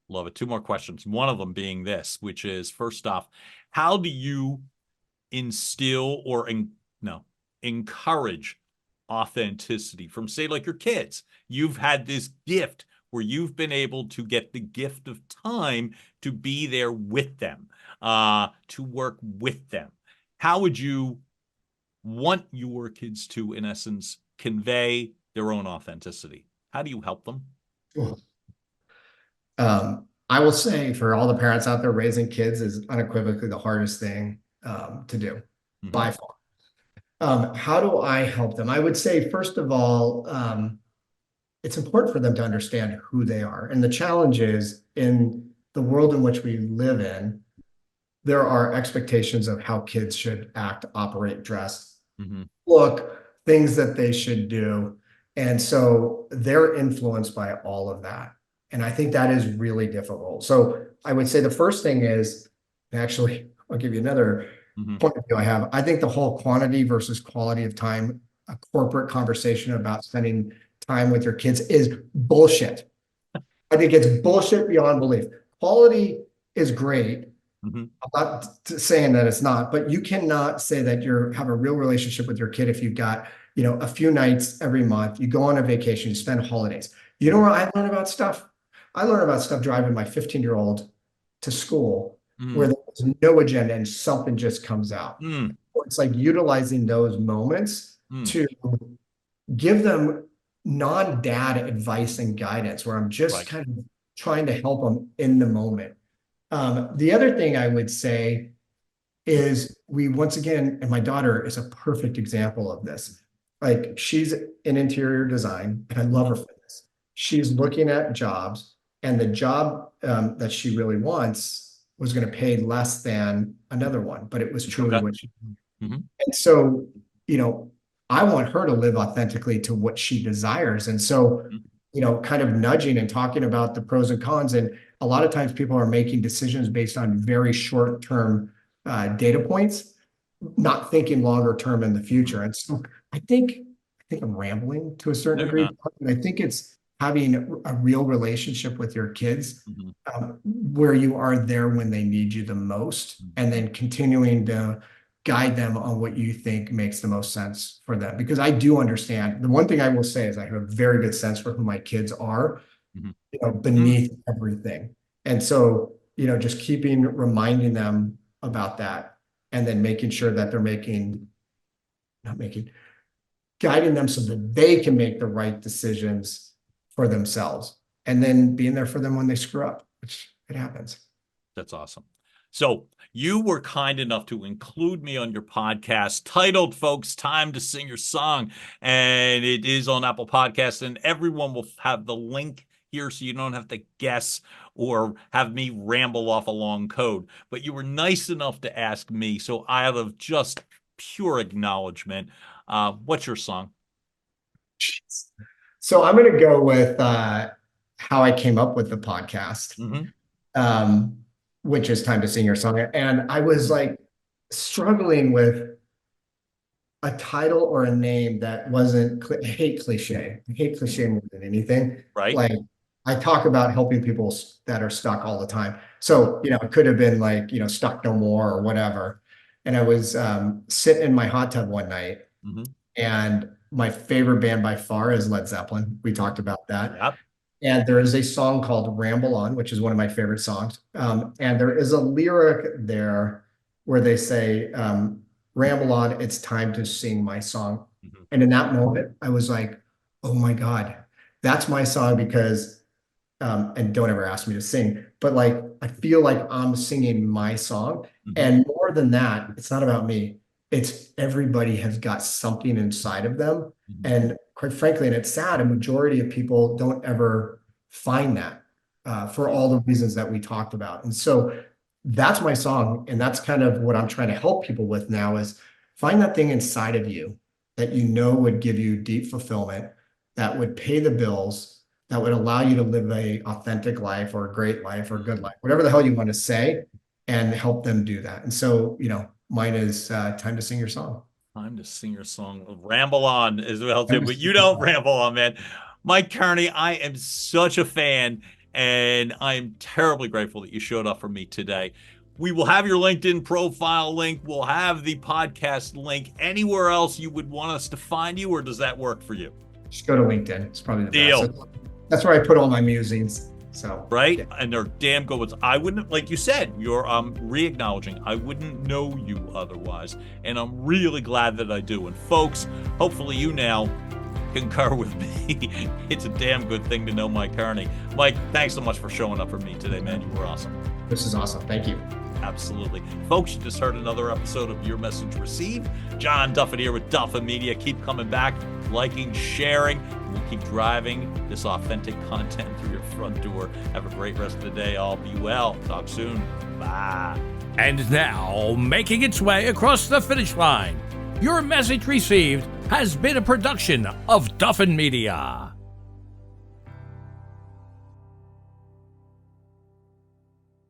Love it. Two more questions. One of them being this, which is first off, how do you instill or encourage authenticity from, say, like your kids? You've had this gift where you've been able to get the gift of time to be there with them, to work with them. How would you want your kids to, in essence, convey their own authenticity? How do you help them? I will say for all the parents out there, raising kids is unequivocally the hardest thing to do by far. How do I help them? I would say, first of all, it's important for them to understand who they are. And the challenge is in the world in which we live in, there are expectations of how kids should act, operate, dress, look, things that they should do. And so they're influenced by all of that. And I think that is really difficult. So I would say the first thing is, actually, I'll give you another point of view I have. I think the whole quantity versus quality of time, a corporate conversation about spending time with your kids is bullshit. I think it's bullshit beyond belief. Quality is great. I'm not saying that it's not, but you cannot say that you have a real relationship with your kid if you've got, a few nights every month, you go on a vacation, you spend holidays. You know where I learn about stuff? I learn about stuff driving my 15-year-old to school where there's no agenda and something just comes out. It's like utilizing those moments to give them non-dad advice and guidance where I'm just kind of trying to help them in the moment. The other thing I would say is once again, and my daughter is a perfect example of this. Like she's in interior design and I love her for this. She's looking at jobs and the job that she really wants was going to pay less than another one, but it was truly what she wanted. And so, I want her to live authentically to what she desires. And so kind of nudging and talking about the pros and cons. And a lot of times people are making decisions based on very short-term data points, not thinking longer term in the future. And so I think I'm rambling to a certain degree, but I think it's having a real relationship with your kids, where you are there when they need you the most, and then continuing to guide them on what you think makes the most sense for them. Because I do understand. The one thing I will say is I have a very good sense for who my kids are, beneath everything. And so, just reminding them about that, and then making sure that they're guiding them so that they can make the right decisions for themselves, and then being there for them when they screw up, which it happens. That's awesome. So you were kind enough to include me on your podcast titled, folks, Time to Sing Your Song. And it is on Apple Podcasts, and everyone will have the link here so you don't have to guess or have me ramble off a long code. But you were nice enough to ask me. So out of just pure acknowledgement, what's your song? So I'm going to go with how I came up with the podcast, which is Time to Sing Your Song. And I was struggling with a title or a name that wasn't I hate cliche more than anything. Right. I talk about helping people that are stuck all the time. So, it could have been Stuck No More or whatever. And I was sitting in my hot tub one night, and my favorite band by far is Led Zeppelin. We talked about that. Yep. And there is a song called Ramble On, which is one of my favorite songs. And there is a lyric there where they say, ramble on, it's time to sing my song. And in that moment, I was like, oh my God, that's my song. Because, and don't ever ask me to sing, but I feel like I'm singing my song. And more than that, it's not about me. It's everybody has got something inside of them. And quite frankly, and it's sad, a majority of people don't ever find that for all the reasons that we talked about. And so that's my song. And that's kind of what I'm trying to help people with now, is find that thing inside of you that would give you deep fulfillment, that would pay the bills, that would allow you to live a authentic life or a great life or a good life, whatever the hell you want to say, and help them do that. And so, mine is Time to Sing Your Song. Time to Sing Your Song. Ramble on as well, too, but you don't ramble on, man. Mike Kearney, I am such a fan, and I'm terribly grateful that you showed up for me today. We will have your LinkedIn profile link. We'll have the podcast link. Anywhere else you would want us to find you, or does that work for you? Just go to LinkedIn. It's probably the deal. Best. That's where I put all my musings. So right, yeah. And they're damn good ones. I wouldn't, like you said, you're re-acknowledging. I wouldn't know you otherwise, and I'm really glad that I do. And folks, hopefully you now concur with me. It's a damn good thing to know Mike Kearney. Mike, thanks so much for showing up for me today, man. You were awesome. This is awesome. Thank you. Absolutely. Folks, you just heard another episode of Your Message Received. John Duffett here with Duffett Media. Keep coming back, liking, sharing. We'll keep driving this authentic content through your front door. Have a great rest of the day. All be well. Talk soon. Bye. And now, making its way across the finish line, Your Message Received has been a production of Duffett Media.